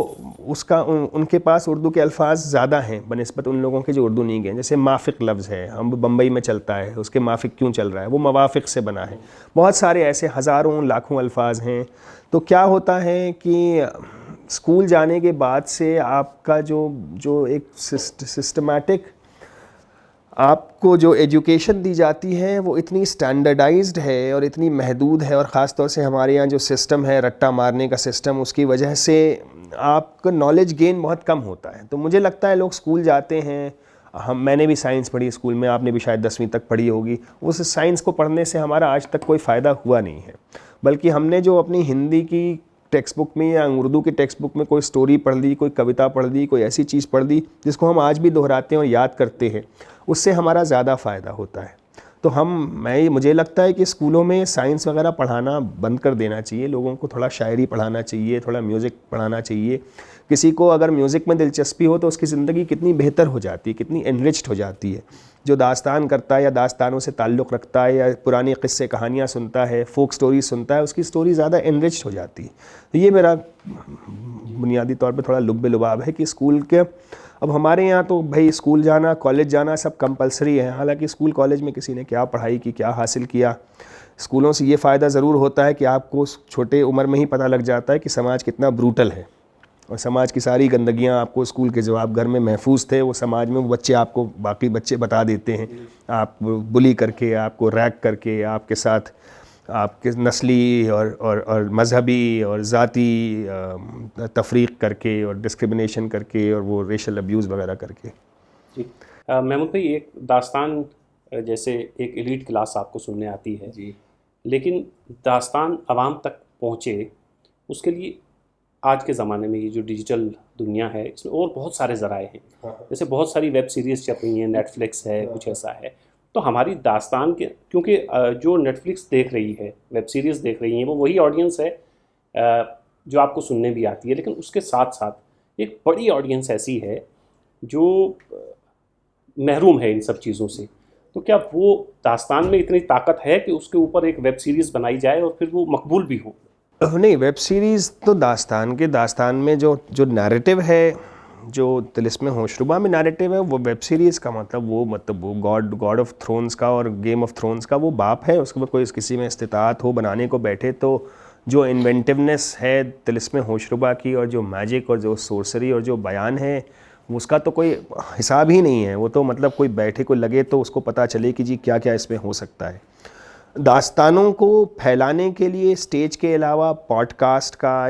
S2: उनके पास उर्दू के अल्फाज ज़्यादा हैं बनिस्बत उन लोगों के जो उर्दू नहीं गए। जैसे माफ़िक लफ्ज़ है, हम बम्बई में चलता है, उसके माफ़िक क्यों चल रहा है, वो मवाफ़िक से बना है। बहुत सारे ऐसे हज़ारों लाखों अल्फाज हैं। तो क्या होता है कि स्कूल जाने के बाद से आपका जो एक सिस्टमैटिक आपको जो एजुकेशन दी जाती है वो इतनी स्टैंडर्डाइज्ड है और इतनी महदूद है, और ख़ास तौर से हमारे यहाँ जो सिस्टम है रट्टा मारने का सिस्टम, उसकी वजह से आपका नॉलेज गेन बहुत कम होता है। तो मुझे लगता है लोग स्कूल जाते हैं, मैंने भी साइंस पढ़ी स्कूल में, आपने भी शायद 10वीं तक पढ़ी होगी। उस साइंस को पढ़ने से हमारा आज तक कोई फ़ायदा हुआ नहीं है, बल्कि हमने जो अपनी हिंदी की टेक्स्ट बुक में या उर्दू की टेक्स्ट बुक में कोई स्टोरी पढ़ ली, कोई कविता पढ़ ली, कोई ऐसी चीज़ पढ़ ली जिसको हम आज भी दोहराते हैं और याद करते हैं, उससे हमारा ज़्यादा फ़ायदा होता है। तो मुझे लगता है कि स्कूलों में साइंस वगैरह पढ़ाना बंद कर देना चाहिए। लोगों को थोड़ा शायरी पढ़ाना चाहिए, थोड़ा म्यूज़िक पढ़ाना चाहिए। किसी को अगर म्यूज़िक में दिलचस्पी हो तो उसकी ज़िंदगी कितनी बेहतर हो जाती है, कितनी एनरिच्ड हो जाती है। जो दास्तान करता है या दास्तानों से ताल्लुक़ रखता है या पुरानी क़िस्से कहानियाँ सुनता है, फोक स्टोरीज सुनता है, उसकी स्टोरी ज़्यादा एनरिच्ड हो जाती है। तो ये मेरा बुनियादी तौर पे थोड़ा लुब्बे लुबाब है कि स्कूल के, अब हमारे यहाँ तो भाई स्कूल जाना, कॉलेज जाना सब कंपलसरी है। हालांकि स्कूल कॉलेज में किसी ने क्या पढ़ाई की, क्या हासिल किया, स्कूलों से ये फ़ायदा ज़रूर होता है कि आपको छोटे उम्र में ही पता लग जाता है कि समाज कितना ब्रूटल है, और समाज की सारी गंदगियाँ आपको स्कूल के जब आप घर में महफूज थे, वो समाज में वो बच्चे आपको, बाकी बच्चे बता देते हैं। आप बुली करके, आपको रैग करके, आपके साथ आपके नस्ली और मजहबी और ज़ाती तफरीक करके और डिस्क्रिमिनेशन करके और वो रेशल अब्यूज़ वगैरह करके।
S1: जी महमूद भाई, एक दास्तान जैसे एक एलीट क्लास आपको सुनने आती है जी, लेकिन दास्तान आवाम तक पहुँचे उसके लिए आज के ज़माने में ये जो डिजिटल दुनिया है इसमें और बहुत सारे ज़राए हैं। जैसे बहुत सारी वेब सीरीज़ चल रही हैं, नेटफ्लिक्स है, कुछ ऐसा है। तो हमारी दास्तान के, क्योंकि जो नेटफ्लिक्स देख रही है, वेब सीरीज़ देख रही हैं, वो वही ऑडियंस है जो आपको सुनने भी आती है, लेकिन उसके साथ साथ एक बड़ी ऑडियंस ऐसी है जो महरूम है इन सब चीज़ों से। तो क्या वो दास्तान में इतनी ताकत है कि उसके ऊपर एक वेब सीरीज़ बनाई जाए और फिर वो मकबूल भी हो?
S2: नहीं, वेब सीरीज़ तो दास्तान में जो नैरेटिव है, जो तिलिस्म होशरुबा में नैरेटिव है, वो वेब सीरीज़ का मतलब वो गॉड ऑफ थ्रोन्स का और गेम ऑफ थ्रोन्स का वो बाप है। उसके बाद कोई किसी में इस्तिताअत हो बनाने को बैठे तो जो इन्वेंटिवनेस है तिलिस्म होशरुबा की, और जो मैजिक और जो सोर्सरी और जो बयान है, उसका तो कोई हिसाब ही नहीं है। वो तो मतलब कोई बैठे को लगे तो उसको पता चले कि जी क्या क्या इसमें हो सकता है। दास्तानों को फैलाने के लिए स्टेज के अलावा पॉडकास्ट का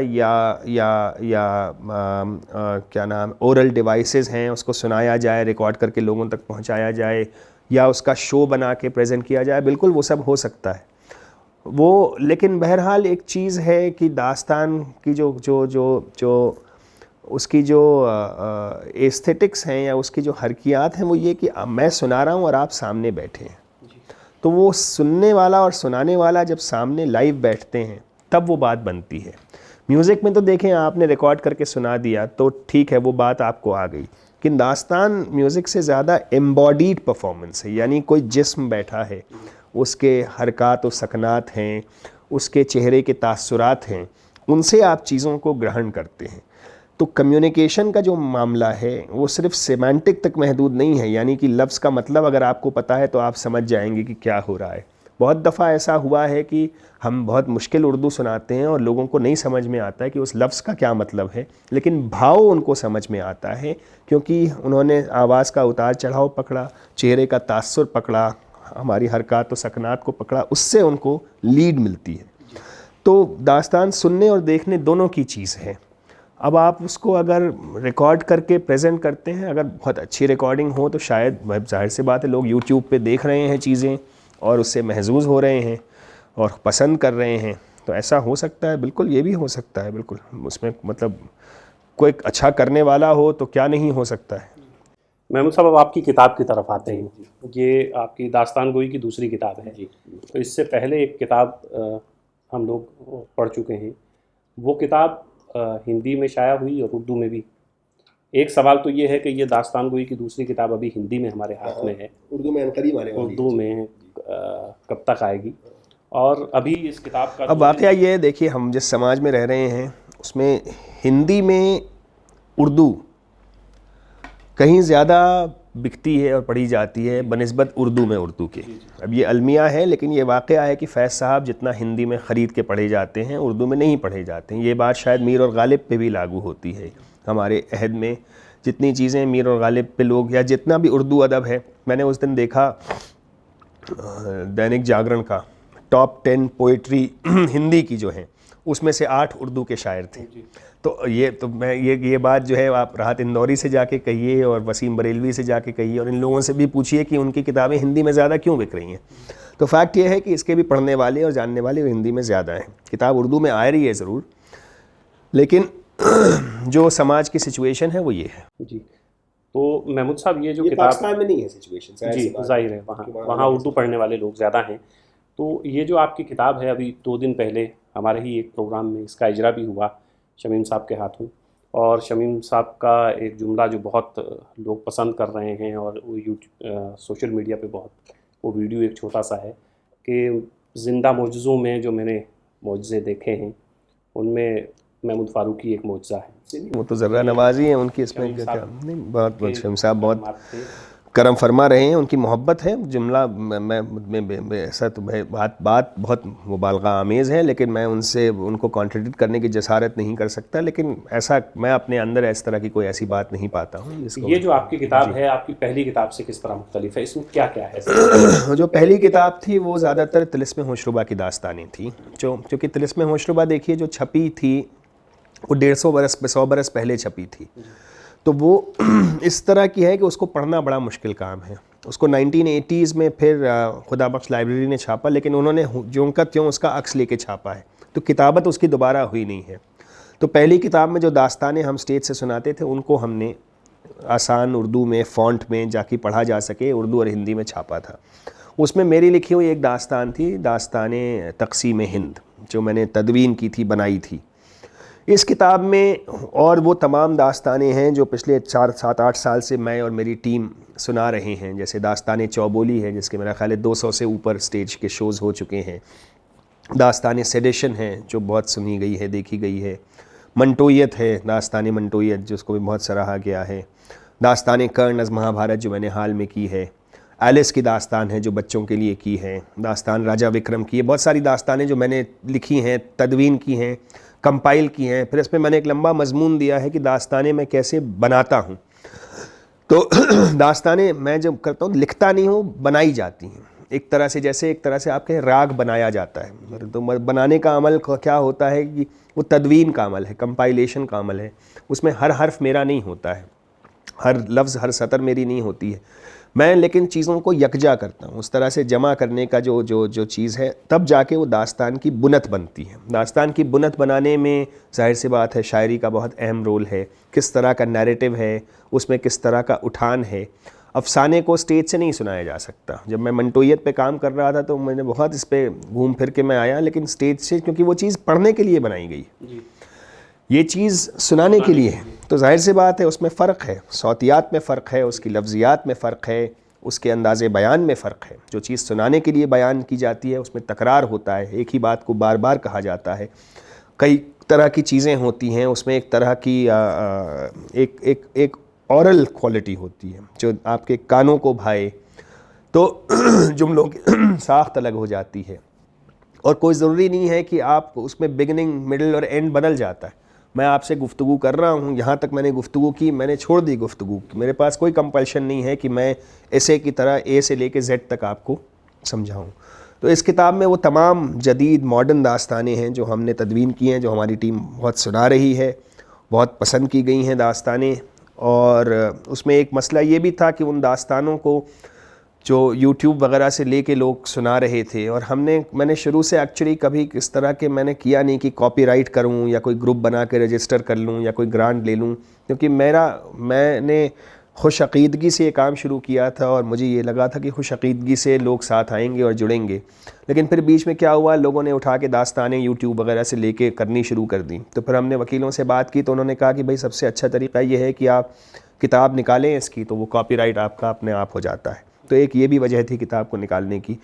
S2: क्या नाम ओरल डिवाइसेस हैं, उसको सुनाया जाए, रिकॉर्ड करके लोगों तक पहुंचाया जाए, या उसका शो बना के प्रेजेंट किया जाए, बिल्कुल वो सब हो सकता है वो। लेकिन बहरहाल एक चीज़ है कि दास्तान की जो उसकी जो एस्थेटिक्स हैं या उसकी जो हरकियात हैं, वो ये कि मैं सुना रहा हूँ और आप सामने बैठे हैं। तो वो सुनने वाला और सुनाने वाला जब सामने लाइव बैठते हैं तब वो बात बनती है। म्यूज़िक में तो देखें, आपने रिकॉर्ड करके सुना दिया तो ठीक है, वो बात आपको आ गई। लेकिन दास्तान म्यूज़िक से ज़्यादा एम्बॉडीड परफॉर्मेंस है, यानी कोई जिस्म बैठा है, उसके हरकत और सकनात हैं, उसके चेहरे के तासुरात हैं, उनसे आप चीज़ों को ग्रहण करते हैं। तो कम्युनिकेशन का जो मामला है वो सिर्फ सेमांटिक तक महदूद नहीं है, यानी कि लफ्ज़ का मतलब अगर आपको पता है तो आप समझ जाएंगे कि क्या हो रहा है। बहुत दफ़ा ऐसा हुआ है कि हम बहुत मुश्किल उर्दू सुनाते हैं और लोगों को नहीं समझ में आता है कि उस लफ्ज़ का क्या मतलब है, लेकिन भाव उनको समझ में आता है, क्योंकि उन्होंने आवाज़ का उतार चढ़ाव पकड़ा, चेहरे का तासुर पकड़ा, हमारी हरकत और सकनात को पकड़ा, उससे उनको लीड मिलती है। तो दास्तान सुनने और देखने दोनों की चीज़ है। अब आप उसको अगर रिकॉर्ड करके प्रेजेंट करते हैं, अगर बहुत अच्छी रिकॉर्डिंग हो तो शायद, जाहिर सी बात है, लोग यूट्यूब पे देख रहे हैं चीज़ें और उससे महजूज़ हो रहे हैं और पसंद कर रहे हैं, तो ऐसा हो सकता है, बिल्कुल ये भी हो सकता है, बिल्कुल उसमें मतलब कोई अच्छा करने वाला हो तो क्या नहीं हो सकता है।
S1: महमूद साहब, अब आपकी किताब की तरफ आते हैं। ये आपकी दास्तान गोई की दूसरी किताब है। तो इससे पहले एक किताब हम लोग पढ़ चुके हैं, वो किताब हिंदी में शाया हुई और उर्दू में भी। एक सवाल तो ये है कि ये दास्तान गोई की दूसरी किताब अभी हिंदी में हमारे हाथ में है,
S2: उर्दू में अनकरीब आने वाली है।
S1: उर्दू में कब तक आएगी? और अभी इस किताब का
S2: अब वाक़या ये है, देखिए हम जिस समाज में रह रहे हैं उसमें हिंदी में उर्दू कहीं ज़्यादा बिकती है और पढ़ी जाती है बनिस्बत उर्दू में उर्दू के। अब ये अलमिया है, लेकिन ये वाक़या है कि फैज़ साहब जितना हिंदी में ख़रीद के पढ़े जाते हैं उर्दू में नहीं पढ़े जाते हैं। ये बात शायद मीर और गालिब पे भी लागू होती है। हमारे अहद में जितनी चीज़ें मीर और गालिब पे लोग, या जितना भी उर्दू अदब है, मैंने उस दिन देखा दैनिक जागरण का टॉप 10 पोइट्री हिंदी की जो है, उसमें से 8 उर्दू के शायर थे। तो ये बात जो है आप राहत इंदौरी से जाके कहिए और वसीम बरेलवी से जाके कहिए और इन लोगों से भी पूछिए कि उनकी किताबें हिंदी में ज़्यादा क्यों बिक रही हैं। तो फैक्ट ये है कि इसके भी पढ़ने वाले और जानने वाले हिंदी में ज़्यादा हैं। किताब उर्दू में आ रही है ज़रूर, लेकिन जो समाज की सिचुएशन है वो ये है
S1: जी। तो महमूद साहब, ये जो
S2: किताब पाकिस्तान में नहीं है सिचुएशन,
S1: जी जाहिर है, वहाँ उर्दू पढ़ने वाले लोग ज़्यादा हैं। तो ये जो आपकी किताब है, अभी 2 दिन पहले हमारे ही एक प्रोग्राम में इसका इजरा भी हुआ शमीम साहब के हाथों, और शमीम साहब का एक जुमला जो बहुत लोग पसंद कर रहे हैं और वो यूट्यूब सोशल मीडिया पे बहुत, वो वीडियो एक छोटा सा है कि ज़िंदा मौजज़ों में जो मैंने मौजज़े देखे हैं उनमें महमूद फारूकी एक मौजज़ा है।
S2: वो तो ज़र्रा नवाजी है उनकी, इसमें क्या नहीं, बहुत शमीम साहब बहुत करम फरमा रहे हैं, उनकी मोहब्बत है। जुमला मैं ऐसा तो बात बहुत मुबालगा आमेज़ है, लेकिन मैं उनको कॉन्ट्रडिक्ट करने की जसारत नहीं कर सकता, लेकिन ऐसा मैं अपने अंदर इस तरह की कोई ऐसी बात नहीं पाता हूँ।
S1: ये जो आपकी किताब है, आपकी पहली किताब से किस तरह मुख्तलिफ है? इसमें क्या क्या है?
S2: जो पहली किताब थी वो ज़्यादातर तिलिस्म होशरुबा की दास्तानें थी, क्योंकि तिलिस्म होशरुबा देखिए जो छपी थी वो 100 बरस पहले छपी थी। तो वो इस तरह की है कि उसको पढ़ना बड़ा मुश्किल काम है। उसको 1980s में फिर खुदा बख्श लाइब्रेरी ने छापा, लेकिन उन्होंने ज्यों का त्यों उसका अक्स लेके छापा है, तो किताबत उसकी दोबारा हुई नहीं है। तो पहली किताब में जो दास्तानें हम स्टेज से सुनाते थे उनको हमने आसान उर्दू में फ़ॉन्ट में जाके पढ़ा जा सके, उर्दू और हिंदी में छापा था। उसमें मेरी लिखी हुई एक दास्तान थी, दास्तान तक़सीम हिंद, जो मैंने तदवीन की थी, बनाई थी। इस किताब में और वो तमाम दास्तानें हैं जो पिछले 4-7-8 साल से मैं और मेरी टीम सुना रहे हैं। जैसे दास्तान चौबोली है, जिसके मेरा ख्याल है 200 से ऊपर स्टेज के शोज़ हो चुके हैं। दास्तान सेडेशन है, जो बहुत सुनी गई है, देखी गई है। मंटोयत है, दास्तान मंटोयत, जिसको भी बहुत सराहा गया है। दास्तान कर्ण अज़ महाभारत, जो मैंने हाल में की है। एलिस की दास्तान है, जो बच्चों के लिए की है। दास्तान राजा विक्रम की है। बहुत सारी दास्तानें जो मैंने लिखी हैं, तदवीन की हैं, कंपाइल की हैं। फिर इसमें मैंने एक लंबा मजमून दिया है कि दास्तानें मैं कैसे बनाता हूँ। तो दास्तानें मैं जब करता हूँ, लिखता नहीं हूँ, बनाई जाती हैं एक तरह से। जैसे एक तरह से आपके राग बनाया जाता है। तो बनाने का अमल क्या होता है कि वो तदवीन का अमल है, कंपाइलेशन का अमल है। उसमें हर हर्फ मेरा नहीं होता है, हर लफ्ज़, हर सतर मेरी नहीं होती है। मैं लेकिन चीज़ों को यकजा करता हूँ, उस तरह से जमा करने का जो चीज़ है, तब जाके वो दास्तान की बुनत बनती है। दास्तान की बुनत बनाने में ज़ाहिर सी बात है शायरी का बहुत अहम रोल है। किस तरह का नैरेटिव है, उसमें किस तरह का उठान है। अफसाने को स्टेज से नहीं सुनाया जा सकता। जब मैं मंटोयत पे काम कर रहा था तो मैंने बहुत इस पर घूम फिर के मैं आया, लेकिन स्टेज से, क्योंकि वो चीज़ पढ़ने के लिए बनाई गई, ये चीज़ सुनाने के लिए है, तो जाहिर सी बात है उसमें फ़र्क है, सौतियात में फ़र्क है, उसकी लफ्ज़ियात में फ़र्क है, उसके अंदाज़े बयान में फ़र्क है। जो चीज़ सुनाने के लिए बयान की जाती है उसमें तकरार होता है, एक ही बात को बार बार कहा जाता है। कई तरह की चीज़ें होती हैं उसमें, एक तरह की एक औरल क्वालिटी होती है जो आपके कानों को भाए, तो जुमलों की साख्त अलग हो जाती है। और कोई ज़रूरी नहीं है कि आप उसमें बिगिनिंग, मिडिल और एंड बदल जाता है। मैं आपसे गुफ्तगू कर रहा हूँ, यहाँ तक मैंने गुफ्तगू की, मैंने छोड़ दी गुफ्तगू, मेरे पास कोई कंपल्शन नहीं है कि मैं ऐसे की तरह ए से लेके जेड तक आपको समझाऊँ। तो इस किताब में वो तमाम जदीद मॉडर्न दास्तानें हैं जो हमने तदवीन की हैं, जो हमारी टीम बहुत सुना रही है, बहुत पसंद की गई हैं दास्तानें। और उसमें एक मसला ये भी था कि उन दास्तानों को जो YouTube वगैरह से लेके लोग सुना रहे थे, और मैंने शुरू से एक्चुअली कभी इस तरह के मैंने किया नहीं कि कॉपीराइट करूं या कोई ग्रुप बना के रजिस्टर कर लूं या कोई ग्रांट ले लूं, क्योंकि मैंने खुश अक़ीदगी से ये काम शुरू किया था और मुझे ये लगा था कि खुश अक़ीदगी से लोग साथ आएंगे और जुड़ेंगे। लेकिन फिर बीच में क्या हुआ, लोगों ने उठा के दास्तानें YouTube वगैरह से लेके करनी शुरू कर दी। तो फिर हमने वकीलों से बात की, तो उन्होंने कहा कि भाई सबसे अच्छा तरीका ये है कि आप किताब निकालें इसकी, तो वो कॉपीराइट आपका अपने आप हो जाता है। तो एक ये भी वजह थी किताब को निकालने की।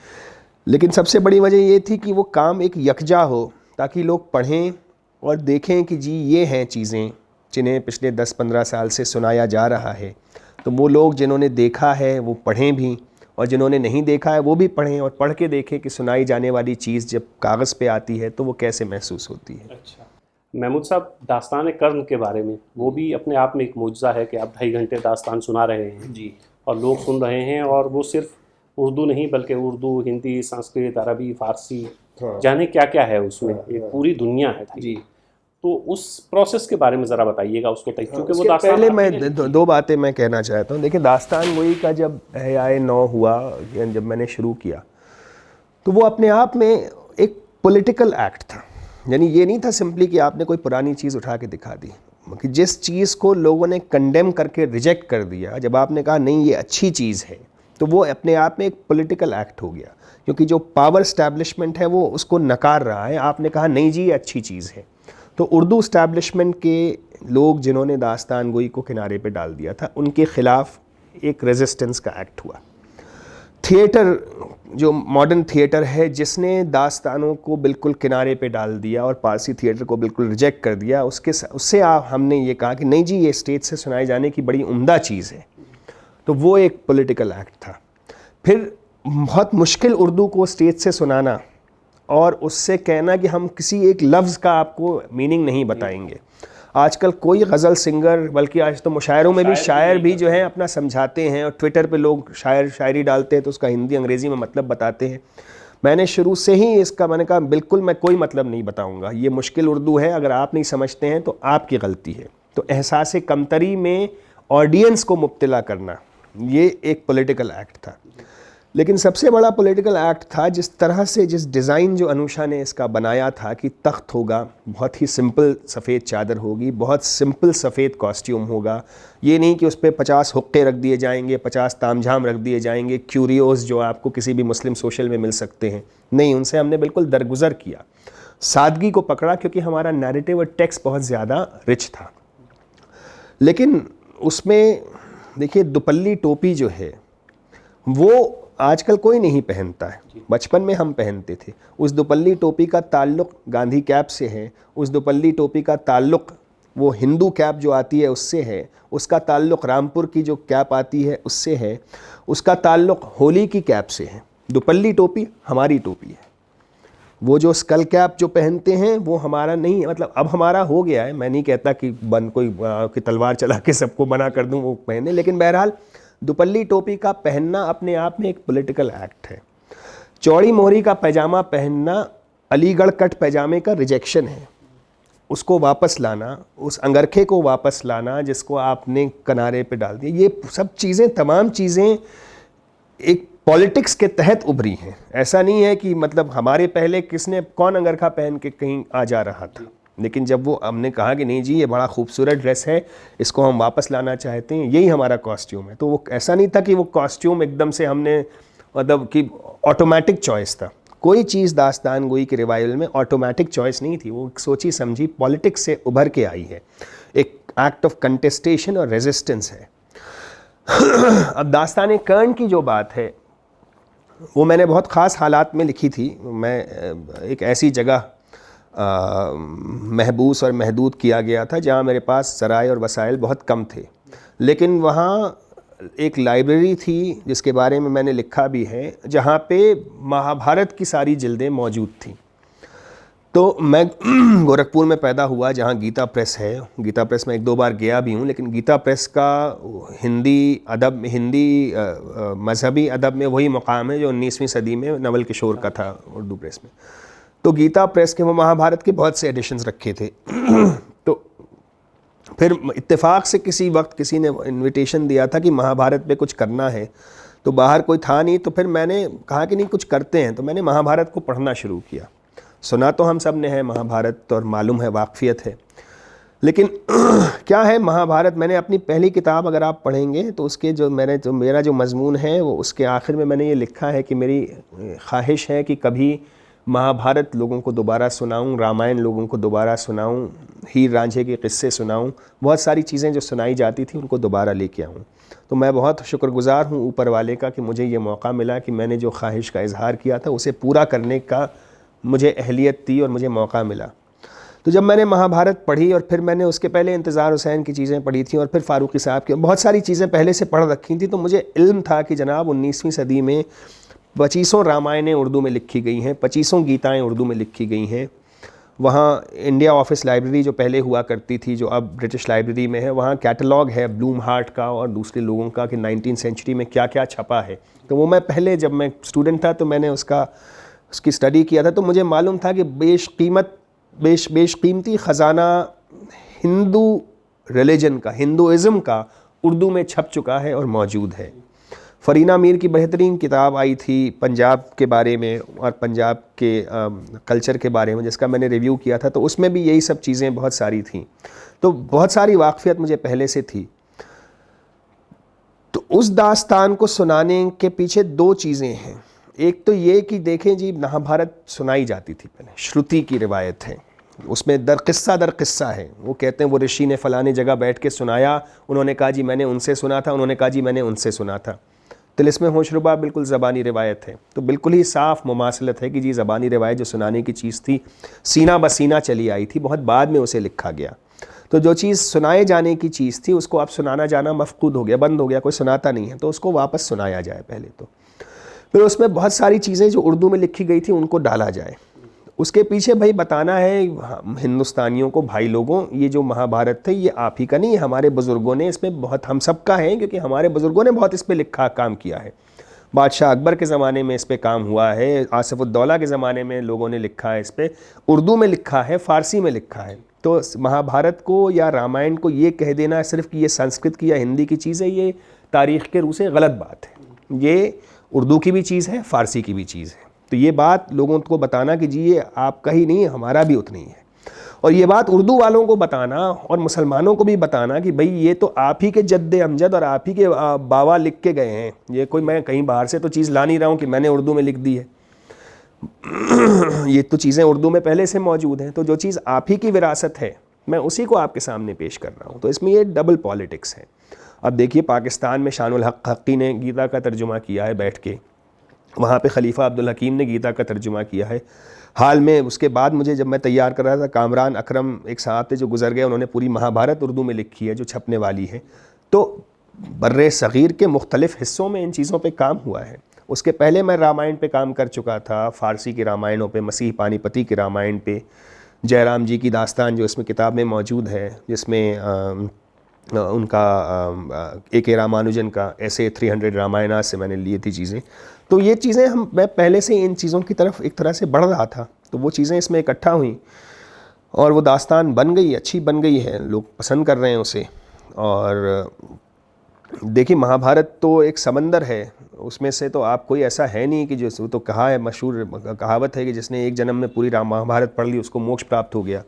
S2: लेकिन सबसे बड़ी वजह ये थी कि वो काम एक यकजा हो, ताकि लोग पढ़ें और देखें कि जी ये हैं चीज़ें जिन्हें पिछले 10-15 साल से सुनाया जा रहा है। तो वो लोग जिन्होंने देखा है वो पढ़ें भी, और जिन्होंने नहीं देखा है वो भी पढ़ें और पढ़ के देखें कि सुनाई जाने वाली चीज़ जब कागज़ पे आती है तो वो कैसे महसूस होती है।
S1: अच्छा महमूद साहब, दास्तान कर्ण के बारे में, वो भी अपने आप में एक मौजज़ा है कि आप 2.5 घंटे दास्तान सुना रहे हैं
S2: जी,
S1: और लोग सुन रहे हैं, और वो सिर्फ उर्दू नहीं बल्कि उर्दू, हिंदी, संस्कृत, अरबी, फ़ारसी, जाने क्या क्या है उसमें, एक पूरी दुनिया है
S2: जी।
S1: तो उस प्रोसेस के बारे में ज़रा बताइएगा उसको, क्योंकि वो दास्तान
S2: पहले मैं दो बातें मैं कहना चाहता हूँ। देखिए, दास्तान गोई का जब एआई 9 हुआ, जब मैंने शुरू किया, तो वो अपने आप में एक पॉलिटिकल एक्ट था। यानी ये नहीं था सिंपली कि आपने कोई पुरानी चीज़ उठा के दिखा दी, कि जिस चीज़ को लोगों ने कंडेम करके रिजेक्ट कर दिया, जब आपने कहा नहीं ये अच्छी चीज़ है, तो वो अपने आप में एक पॉलिटिकल एक्ट हो गया, क्योंकि जो पावर इस्टेब्लिशमेंट है वो उसको नकार रहा है। आपने कहा नहीं जी ये अच्छी चीज़ है। तो उर्दू इस्टेब्लिशमेंट के लोग जिन्होंने दास्तान गोई को किनारे पे डाल दिया था, उनके ख़िलाफ़ एक रेजिस्टेंस का एक्ट हुआ। थिएटर, जो मॉडर्न थिएटर है, जिसने दास्तानों को बिल्कुल किनारे पे डाल दिया और पारसी थिएटर को बिल्कुल रिजेक्ट कर दिया, उससे हमने ये कहा कि नहीं जी ये स्टेज से सुनाए जाने की बड़ी उम्दा चीज़ है। तो वो एक पॉलिटिकल एक्ट था। फिर बहुत मुश्किल उर्दू को स्टेज से सुनाना और उससे कहना कि हम किसी एक लफ्ज़ का आपको मीनिंग नहीं बताएंगे। आजकल कोई गज़ल सिंगर, बल्कि आज तो मुशायरों में भी शायर भी जो है अपना समझाते हैं, और ट्विटर पे लोग शायरी डालते हैं तो उसका हिंदी अंग्रेज़ी में मतलब बताते हैं। मैंने शुरू से ही मैंने कहा बिल्कुल मैं कोई मतलब नहीं बताऊंगा, ये मुश्किल उर्दू है, अगर आप नहीं समझते हैं तो आपकी गलती है। तो एहसास कमतरी में ऑडियंस को मुब्तला करना, ये एक पॉलिटिकल एक्ट था। लेकिन सबसे बड़ा पॉलिटिकल एक्ट था जिस तरह से, जिस डिज़ाइन जो अनुषा ने इसका बनाया था कि तख्त होगा, बहुत ही सिंपल सफ़ेद चादर होगी, बहुत सिंपल सफ़ेद कॉस्ट्यूम होगा, ये नहीं कि उस पर 50 हुक्के रख दिए जाएंगे, 50 तामझाम रख दिए जाएंगे, क्यूरियोज़ जो आपको किसी भी मुस्लिम सोशल में मिल सकते हैं, नहीं, उनसे हमने बिल्कुल दरगुजर किया, सादगी को पकड़ा, क्योंकि हमारा नैरेटिव और टेक्स्ट बहुत ज़्यादा रिच था। लेकिन उसमें देखिए दुपल्ली टोपी जो है वो आजकल कोई नहीं पहनता है, बचपन में हम पहनते थे। उस दुपल्ली टोपी का ताल्लुक़ गांधी कैप से है, उस दुपल्ली टोपी का ताल्लुक़ वो हिंदू कैप जो आती है उससे है, उसका ताल्लुक़ रामपुर की जो कैप आती है उससे है, उसका ताल्लुक़ होली की कैप से है। दुपल्ली टोपी हमारी टोपी है। वो जो स्कल कैप जो पहनते हैं वो हमारा नहीं है, मतलब अब हमारा हो गया है। मैं नहीं कहता कि कोई तलवार चला के सबको मना कर दूं वो पहने, लेकिन बहरहाल दुपल्ली टोपी का पहनना अपने आप में एक पॉलिटिकल एक्ट है। चौड़ी मोहरी का पैजामा पहनना अलीगढ़ कट पैजामे का रिजेक्शन है, उसको वापस लाना, उस अंगरखे को वापस लाना जिसको आपने किनारे पे डाल दिया, ये सब चीज़ें, तमाम चीज़ें एक पॉलिटिक्स के तहत उभरी हैं। ऐसा नहीं है कि मतलब हमारे पहले किसने कौन अंगरखा पहन के कहीं आ जा रहा था, लेकिन जब वो हमने कहा कि नहीं जी ये बड़ा खूबसूरत ड्रेस है, इसको हम वापस लाना चाहते हैं, यही हमारा कॉस्ट्यूम है, तो वो ऐसा नहीं था कि वो कॉस्ट्यूम एकदम से हमने मतलब कि ऑटोमेटिक चॉइस था। कोई चीज़ दास्तान गोई के रिवाइवल में ऑटोमेटिक चॉइस नहीं थी, वो सोची समझी पॉलिटिक्स से उभर के आई है, एक एक्ट ऑफ कंटेस्टेशन और रेजिस्टेंस है। अब दास्तान कर्ण की जो बात है वो मैंने बहुत ख़ास हालात में लिखी थी। मैं एक ऐसी जगह महबूस और महदूद किया गया था जहाँ मेरे पास ज़राए और वसाइल बहुत कम थे, लेकिन वहाँ एक लाइब्रेरी थी जिसके बारे में मैंने लिखा भी है, जहाँ पे महाभारत की सारी जिल्दें मौजूद थीं। तो मैं गोरखपुर में पैदा हुआ जहाँ गीता प्रेस है, गीता प्रेस में 1-2 बार गया भी हूँ, लेकिन गीता प्रेस का हिंदी अदब, हिंदी मजहबी अदब में वही मकाम है जो 19वीं सदी में नवल किशोर का था उर्दू प्रेस में। तो गीता प्रेस के वो महाभारत के बहुत से एडिशंस रखे थे। तो फिर इत्तेफाक से किसी वक्त किसी ने इनविटेशन दिया था कि महाभारत पे कुछ करना है, तो बाहर कोई था नहीं, तो फिर मैंने कहा कि नहीं कुछ करते हैं, तो मैंने महाभारत को पढ़ना शुरू किया। सुना तो हम सब ने है महाभारत और मालूम है, वाक़फ़ियत है, लेकिन क्या है महाभारत। मैंने अपनी पहली किताब अगर आप पढ़ेंगे तो उसके मेरा जो मज़मून है वो उसके आखिर में मैंने ये लिखा है कि मेरी ख्वाहिश है कि कभी महाभारत लोगों को दोबारा सुनाऊं, रामायण लोगों को दोबारा सुनाऊं, हीर रांझे के किस्से सुनाऊं, बहुत सारी चीज़ें जो सुनाई जाती थी उनको दोबारा लेके आऊं। तो मैं बहुत शुक्रगुज़ार हूं ऊपर वाले का कि मुझे ये मौका मिला कि मैंने जो ख्वाहिश का इजहार किया था उसे पूरा करने का मुझे अहलियत थी और मुझे मौका मिला। तो जब मैंने महाभारत पढ़ी और फिर मैंने उसके पहले इंतज़ार हुसैन की चीज़ें पढ़ी थी और फिर फ़ारूक़ी साहब की बहुत सारी चीज़ें पहले से पढ़ रखी थी, तो मुझे इल्म था कि जनाब 19वीं सदी में 25 रामायणें उर्दू में लिखी गई हैं, 25 गीताएँ उर्दू में लिखी गई हैं। वहाँ इंडिया ऑफिस लाइब्रेरी जो पहले हुआ करती थी, जो अब ब्रिटिश लाइब्रेरी में है, वहाँ कैटलॉग है ब्लूम हार्ट का और दूसरे लोगों का कि 19वीं सेंचुरी में क्या क्या छपा है। तो वो मैं पहले जब मैं स्टूडेंट था तो मैंने उसकी स्टडी किया था, तो मुझे मालूम था कि बेशकीमती ख़जाना हिंदू रिलीजन का, हिंदुइज़्म का उर्दू में छप चुका है और मौजूद है। फ़रीना मीर की बेहतरीन किताब आई थी पंजाब के बारे में और पंजाब के कल्चर के बारे में, जिसका मैंने रिव्यू किया था, तो उसमें भी यही सब चीज़ें बहुत सारी थीं। तो बहुत सारी वाक़फ़ियत मुझे पहले से थी। तो उस दास्तान को सुनाने के पीछे 2 चीज़ें हैं। एक तो ये कि देखें जी, महाभारत सुनाई जाती थी पहले, श्रुति की रिवायत है, उसमें दर किस्सा है। वो कहते हैं वो ऋषि ने फ़लानी जगह बैठ के सुनाया, उन्होंने कहा जी मैंने उनसे सुना था, उन्होंने कहा जी मैंने उनसे सुना था। तिलिस्मे होशरुबा बिल्कुल ज़बानी रिवायत है, तो बिल्कुल ही साफ़ मुमासलत है कि जी ज़बानी रिवायत जो सुनाने की चीज़ थी सीना बसीना चली आई थी, बहुत बाद में उसे लिखा गया। तो जो चीज़ सुनाए जाने की चीज़ थी उसको अब सुनाना जाना मफकूद हो गया, बंद हो गया, कोई सुनाता नहीं है, तो उसको वापस सुनाया जाए पहले। तो फिर उसमें बहुत सारी चीज़ें जो उर्दू में लिखी गई थी उनको डाला जाए। उसके पीछे भाई बताना है हिंदुस्तानियों को, भाई लोगों, ये जो महाभारत थे ये आप ही का नहीं, हमारे बुज़ुर्गों ने इसमें बहुत, हम सब का है, क्योंकि हमारे बुज़ुर्गों ने बहुत इस पर काम किया है। बादशाह अकबर के ज़माने में इस पर काम हुआ है, आसिफुद्दौला के ज़माने में लोगों ने लिखा है, इस पर उर्दू में लिखा है, फ़ारसी में लिखा है। तो महाभारत को या रामायण को ये कह देना सिर्फ कि ये संस्कृत की या हिंदी की चीज़ है, ये तारीख़ के रूह से गलत बात है। ये उर्दू की भी चीज़ है, फ़ारसी की भी चीज़ है। तो ये बात लोगों को बताना कि जी ये आपका ही नहीं, हमारा भी उतना ही है। और ये बात उर्दू वालों को बताना और मुसलमानों को भी बताना कि भाई ये तो आप ही के जद्दे अमजद और आप ही के बाबा लिख के गए हैं, ये कोई मैं कहीं बाहर से तो चीज़ ला नहीं रहा हूँ कि मैंने उर्दू में लिख दी है। ये तो चीज़ें उर्दू में पहले से मौजूद हैं। तो जो चीज़ आप ही की विरासत है, मैं उसी को आपके सामने पेश कर रहा हूँ। तो इसमें ये डबल पॉलिटिक्स है। अब देखिए, पाकिस्तान में शानुल हक हक्की ने गीता का तर्जुमा किया है बैठ के, वहाँ पे खलीफा अब्दुल हकीम ने गीता का तर्जुमा किया है। हाल में उसके बाद मुझे जब मैं तैयार कर रहा था, कामरान अकरम एक साहब थे जो गुजर गए, उन्होंने पूरी महाभारत उर्दू में लिखी है जो छपने वाली है। तो बर्रे सग़ीर के मुख्तलिफ़ हिस्सों में इन चीज़ों पे काम हुआ है। उसके पहले मैं रामायण पे काम कर चुका था, फ़ारसी की रामायणों पे, मसीह पानीपती के रामायण पे, जयराम जी की दास्तान जो इसमें किताब में मौजूद है, जिसमें उनका ए रामानुजन का ऐसे 300 रामायणा से मैंने लिए थी चीज़ें। तो ये चीज़ें मैं पहले से इन चीज़ों की तरफ एक तरह से बढ़ रहा था, तो वो चीज़ें इसमें इकट्ठा हुई और वो दास्तान बन गई, अच्छी बन गई है, लोग पसंद कर रहे हैं उसे। और देखिए, महाभारत तो एक समंदर है, उसमें से तो आप कोई ऐसा है नहीं कि जो तो कहा है, मशहूर कहावत है कि जिसने एक जन्म में पूरी महाभारत पढ़ ली उसको मोक्ष प्राप्त हो गया।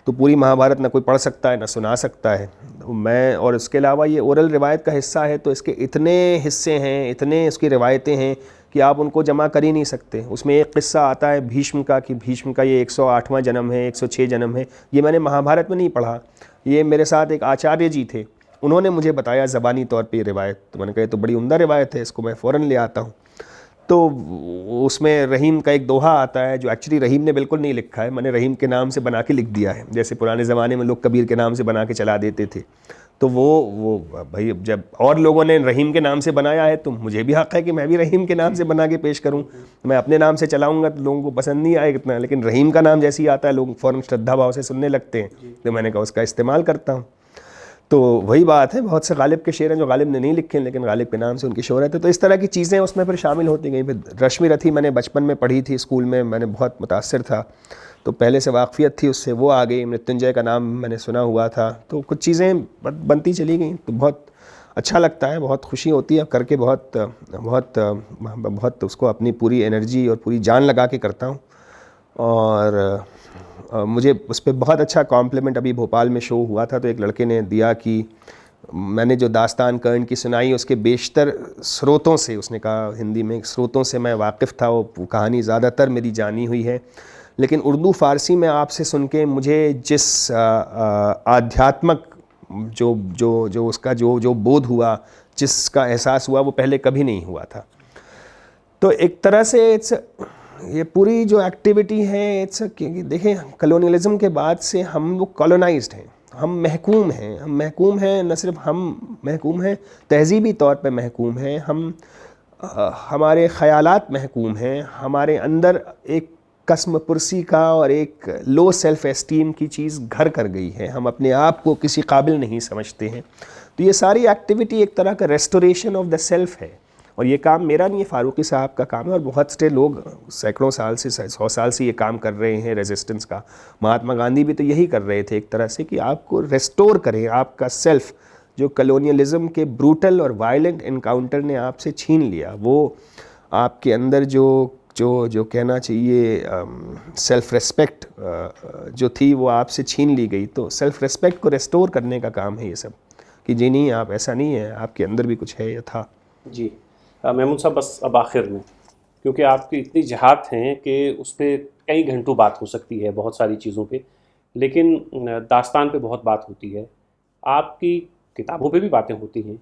S2: तो पूरी महाभारत ना कोई पढ़ सकता है ना सुना सकता है। मैं और इसके अलावा ये ओरल रिवायत का हिस्सा है, तो इसके इतने हिस्से हैं, इतने इसकी रिवायतें हैं कि आप उनको जमा कर ही नहीं सकते। उसमें एक किस्सा आता है भीष्म का कि भीष्म का ये 108वां जन्म है, 106 जन्म है। ये मैंने महाभारत में नहीं पढ़ा, ये मेरे साथ एक आचार्य जी थे, उन्होंने मुझे बताया ज़बानी तौर पे ये रिवायत। तो मैंने कहा ये तो बड़ी उम्दा रिवायत है, इसको मैं फ़ौरन ले आता हूँ। तो उसमें रहीम का एक दोहा आता है जो एक्चुअली रहीम ने बिल्कुल नहीं लिखा है, मैंने रहीम के नाम से बना के लिख दिया है, जैसे पुराने ज़माने में लोग कबीर के नाम से बना के चला देते थे। तो वो भाई जब और लोगों ने रहीम के नाम से बनाया है तो मुझे भी हक़ है कि मैं भी रहीम के नाम से बना के पेश करूं। मैं अपने नाम से चलाऊंगा तो लोगों को पसंद नहीं आएगा इतना, लेकिन रहीम का नाम जैसे ही आता है लोग फ़ौरन श्रद्धा भाव से सुनने लगते हैं, तो मैंने कहा उसका इस्तेमाल करता हूँ। तो वही बात है, बहुत से गालिब के शेर हैं जो गालिब ने नहीं लिखे, लेकिन गालिब के नाम से उनकी शोहरत है। तो इस तरह की चीज़ें उसमें फिर शामिल होती गई। फिर रश्मि रथी मैंने बचपन में पढ़ी थी स्कूल में, मैंने बहुत मुतासर था, तो पहले से वाक़फ़ियत थी उससे, वो आ गई। मृत्युंजय का नाम मैंने सुना हुआ था, तो कुछ चीज़ें बनती चली गई, तो बहुत अच्छा लगता है, बहुत खुशी होती है करके, बहुत बहुत बहुत उसको अपनी पूरी एनर्जी और पूरी जान लगा के करता हूँ। और मुझे उस पर बहुत अच्छा कॉम्प्लीमेंट अभी भोपाल में शो हुआ था, तो एक लड़के ने दिया कि मैंने जो दास्तान कर्ण की सुनाई उसके बेशतर स्रोतों से, उसने कहा हिंदी में, स्रोतों से मैं वाकिफ़ था, वो कहानी ज़्यादातर मेरी जानी हुई है, लेकिन उर्दू फ़ारसी में आपसे सुन के मुझे जिस आध्यात्मक जो उसका जो बोध हुआ, जिसका एहसास हुआ, वो पहले कभी नहीं हुआ था। तो एक तरह से ये पूरी जो एक्टिविटी है, देखें, कलोनियलिज़म के बाद से हम लोग कॉलोनाइज्ड हैं, हम महकूम हैं, न सिर्फ हम महकूम हैं, तहज़ीबी तौर पे महकूम हैं, हम हमारे ख़यालात महकूम हैं, हमारे अंदर एक कस्म पुरसी का और एक लो सेल्फ़ एस्टीम की चीज़ घर कर गई है, हम अपने आप को किसी काबिल नहीं समझते हैं। तो ये सारी एक्टिविटी एक तरह का रेस्टोरेशन ऑफ द सेल्फ़ है, और ये काम मेरा नहीं है, फ़ारूकी साहब का काम है, और बहुत से लोग सैकड़ों साल से, 100 साल से ये काम कर रहे हैं रेजिस्टेंस का। महात्मा गांधी भी तो यही कर रहे थे एक तरह से, कि आपको रेस्टोर करें आपका सेल्फ़, जो कलोनियलिज़म के ब्रूटल और वायलेंट इनकाउंटर ने आपसे छीन लिया, वो आपके अंदर जो कहना चाहिए सेल्फ़ रिस्पेक्ट जो थी वो आपसे छीन ली गई। तो सेल्फ़ रिस्पेक्ट को रेस्टोर करने का काम है ये सब, कि जी नहीं, आप ऐसा नहीं है, आपके अंदर भी कुछ है या था।
S1: जी महमूद साहब, बस अब आखिर में, क्योंकि आपकी इतनी जहात हैं कि उस पर कई घंटों बात हो सकती है बहुत सारी चीज़ों पे, लेकिन दास्तान पे बहुत बात होती है, आपकी किताबों पे भी बातें होती हैं,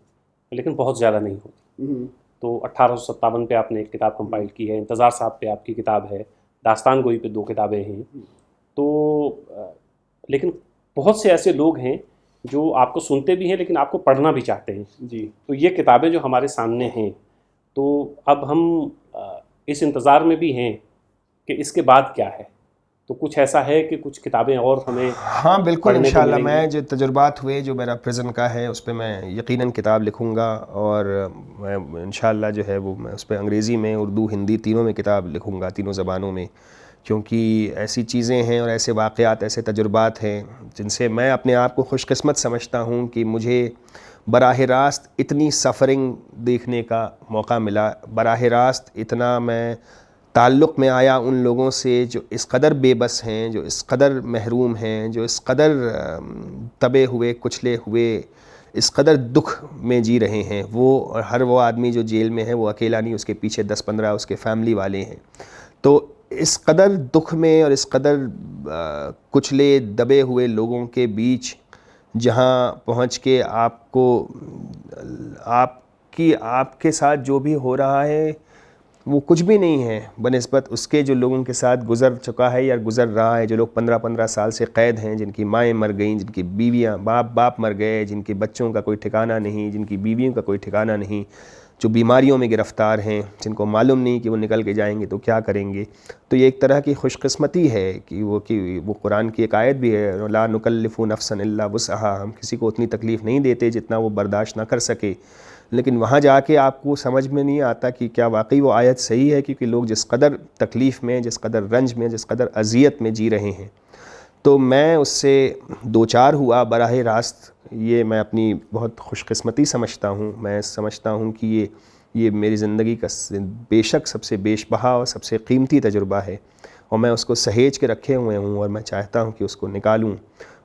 S1: लेकिन बहुत ज़्यादा नहीं होती। तो 1857 पे आपने एक किताब कंपाइल की है, इंतज़ार साहब पे आपकी किताब है, दास्तान गोई पे 2 किताबें हैं। तो लेकिन बहुत से ऐसे लोग हैं जो आपको सुनते भी हैं लेकिन आपको पढ़ना भी चाहते हैं।
S3: जी।
S1: तो ये किताबें जो हमारे सामने हैं, तो अब हम इस इंतज़ार में भी हैं कि इसके बाद क्या है। तो कुछ ऐसा है कि कुछ किताबें और हमें
S2: हाँ बिल्कुल, इंशाल्लाह मैं जो तजुर्बात हुए जो मेरा प्रिज़न का है उस पर मैं यकीनन किताब लिखूँगा, और मैं इंशाल्लाह जो है वो मैं उस पर अंग्रेज़ी में, उर्दू, हिंदी तीनों में किताब लिखूँगा, तीनों ज़बानों में, क्योंकि ऐसी चीज़ें हैं और ऐसे वाक़यात, ऐसे तजुर्बात हैं जिनसे मैं अपने आप को खुशकिस्मत समझता हूँ कि मुझे बराह रास्त इतनी सफ़रिंग देखने का मौका मिला, बराह रास्त इतना मैं ताल्लुक़ में आया उन लोगों से जो इस कदर बेबस हैं, जो इस कदर महरूम हैं, जो इस कदर तबे हुए, कुचले हुए, इस कदर दुख में जी रहे हैं। वो हर वो आदमी जो जेल में है वो अकेला नहीं, उसके पीछे 10-15 उसके फैमिली वाले हैं। तो इस कदर दुख में और इस कदर कुचले दबे हुए लोगों के बीच जहाँ पहुँच के आपको आपके साथ जो भी हो रहा है वो कुछ भी नहीं है बनिस्बत उसके जो लोगों के साथ गुज़र चुका है या गुज़र रहा है। जो लोग 15-15 साल से क़ैद हैं, जिनकी माएँ मर गईं, जिनकी बीवियाँ बाप मर गए, जिनके बच्चों का कोई ठिकाना नहीं, जिनकी बीवियों का कोई ठिकाना नहीं, जो बीमारियों में गिरफ़्तार हैं, जिनको मालूम नहीं कि वो निकल के जाएंगे तो क्या करेंगे। तो ये एक तरह की खुशकिस्मती है कि वो कुरान की एक आयत भी है, ला नुकल्लिफ़ु नफ्सन इल्ला वुसअहा, हम किसी को उतनी तकलीफ़ नहीं देते जितना वो बर्दाश्त ना कर सके। लेकिन वहाँ जाके आपको समझ में नहीं आता कि क्या वाकई वो आयत सही है, क्योंकि लोग जिस कदर तकलीफ़ में, जिस कदर रंज में, जिस कदर अज़ियत में जी रहे हैं। तो मैं उससे दो चार हुआ बराह रास्त, ये मैं अपनी बहुत खुशकिस्मती समझता हूँ। मैं समझता हूँ कि ये मेरी ज़िंदगी का बेशक सबसे बेशबहा और सबसे कीमती तजुर्बा है और मैं उसको सहेज के रखे हुए हूँ और मैं चाहता हूँ कि उसको निकालूँ।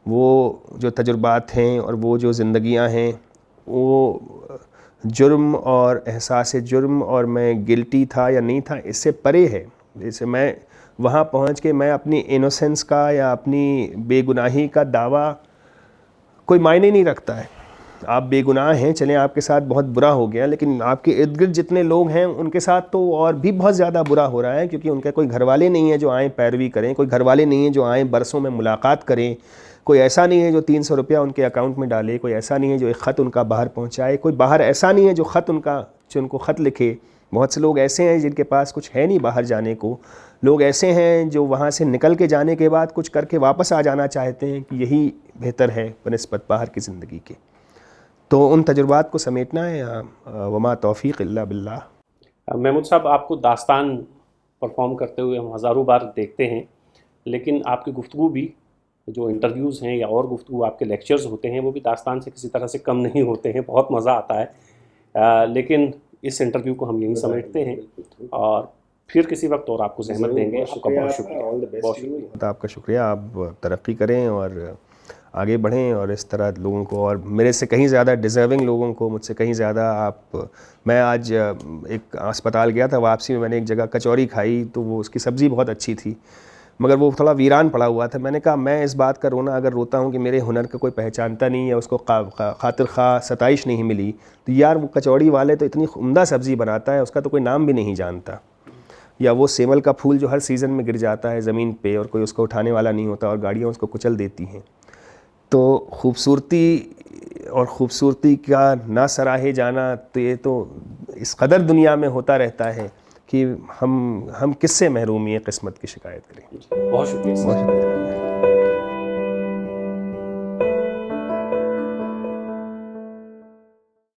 S2: वो जो तजुर्बात हैं और वो जो ज़िंदगियाँ हैं, वो जुर्म और एहसास जुर्म और मैं गिल्टी था या नहीं था इससे परे है। जैसे मैं वहाँ पहुँच के मैं अपनी इनोसेंस का या अपनी बेगुनाही का दावा कोई मायने नहीं रखता है। आप बेगुनाह हैं, चलें आपके साथ बहुत बुरा हो गया, लेकिन आपके इर्द गिर्द जितने लोग हैं उनके साथ तो और भी बहुत ज़्यादा बुरा हो रहा है, क्योंकि उनके कोई घर वाले नहीं हैं जो आएँ पैरवी करें, कोई घर वाले नहीं हैं जो आएँ बरसों में मुलाकात करें, कोई ऐसा नहीं है जो 300 रुपया उनके अकाउंट में डाले, कोई ऐसा नहीं है जो एक ख़त उनका बाहर पहुँचाए, कोई बाहर ऐसा नहीं है जो उनको ख़त लिखे। बहुत से लोग ऐसे हैं जिनके पास कुछ है नहीं बाहर जाने को। लोग ऐसे हैं जो वहाँ से निकल के जाने के बाद कुछ करके वापस आ जाना चाहते हैं कि यही बेहतर है बनिस्बत बाहर की ज़िंदगी के। तो उन तजुर्बात को समेटना है, वमा तौफ़ीक़ इल्ला बिल्लाह।
S1: महमूद साहब, आपको दास्तान परफॉर्म करते हुए हम हज़ारों बार देखते हैं, लेकिन आपकी गुफ्तगू भी, जो इंटरव्यूज़ हैं या और गुफ्तगू आपके लेक्चर्स होते हैं, वो भी दास्तान से किसी तरह से कम नहीं होते हैं। बहुत मज़ा आता है। लेकिन इस इंटरव्यू को हम यहीं समेटते हैं और फिर किसी वक्त और आपको ज़हमत देंगे। आपका बहुत शुक्रिया। बहुत शुक्रिया।
S2: आपका शुक्रिया। आप तरक्की करें और आगे बढ़ें और इस तरह लोगों को, और मेरे से कहीं ज़्यादा डिज़र्विंग लोगों को, मुझसे कहीं ज़्यादा मैं आज एक अस्पताल गया था, वापसी में मैंने एक जगह कचौरी खाई तो वो उसकी सब्ज़ी बहुत अच्छी थी, मगर वो थोड़ा वीरान पड़ा हुआ था। मैंने कहा मैं इस बात का रोना अगर रोता हूँ कि मेरे हुनर का कोई पहचानता नहीं है, उसको खातिर खा सताइश नहीं मिली, तो यार वो कचौड़ी वाले तो इतनी उम्दा सब्ज़ी बनाता है, उसका तो कोई नाम भी नहीं जानता। या वो सेमल का फूल जो हर सीज़न में गिर जाता है ज़मीन पे और कोई उसको उठाने वाला नहीं होता और गाड़ियाँ उसको कुचल देती हैं। तो खूबसूरती का ना सराहे जाना, तो ये तो इस कदर दुनिया में होता रहता है कि हम किससे महरूम ये किस्मत की शिकायत करें।
S1: बहुत शुक्रिया।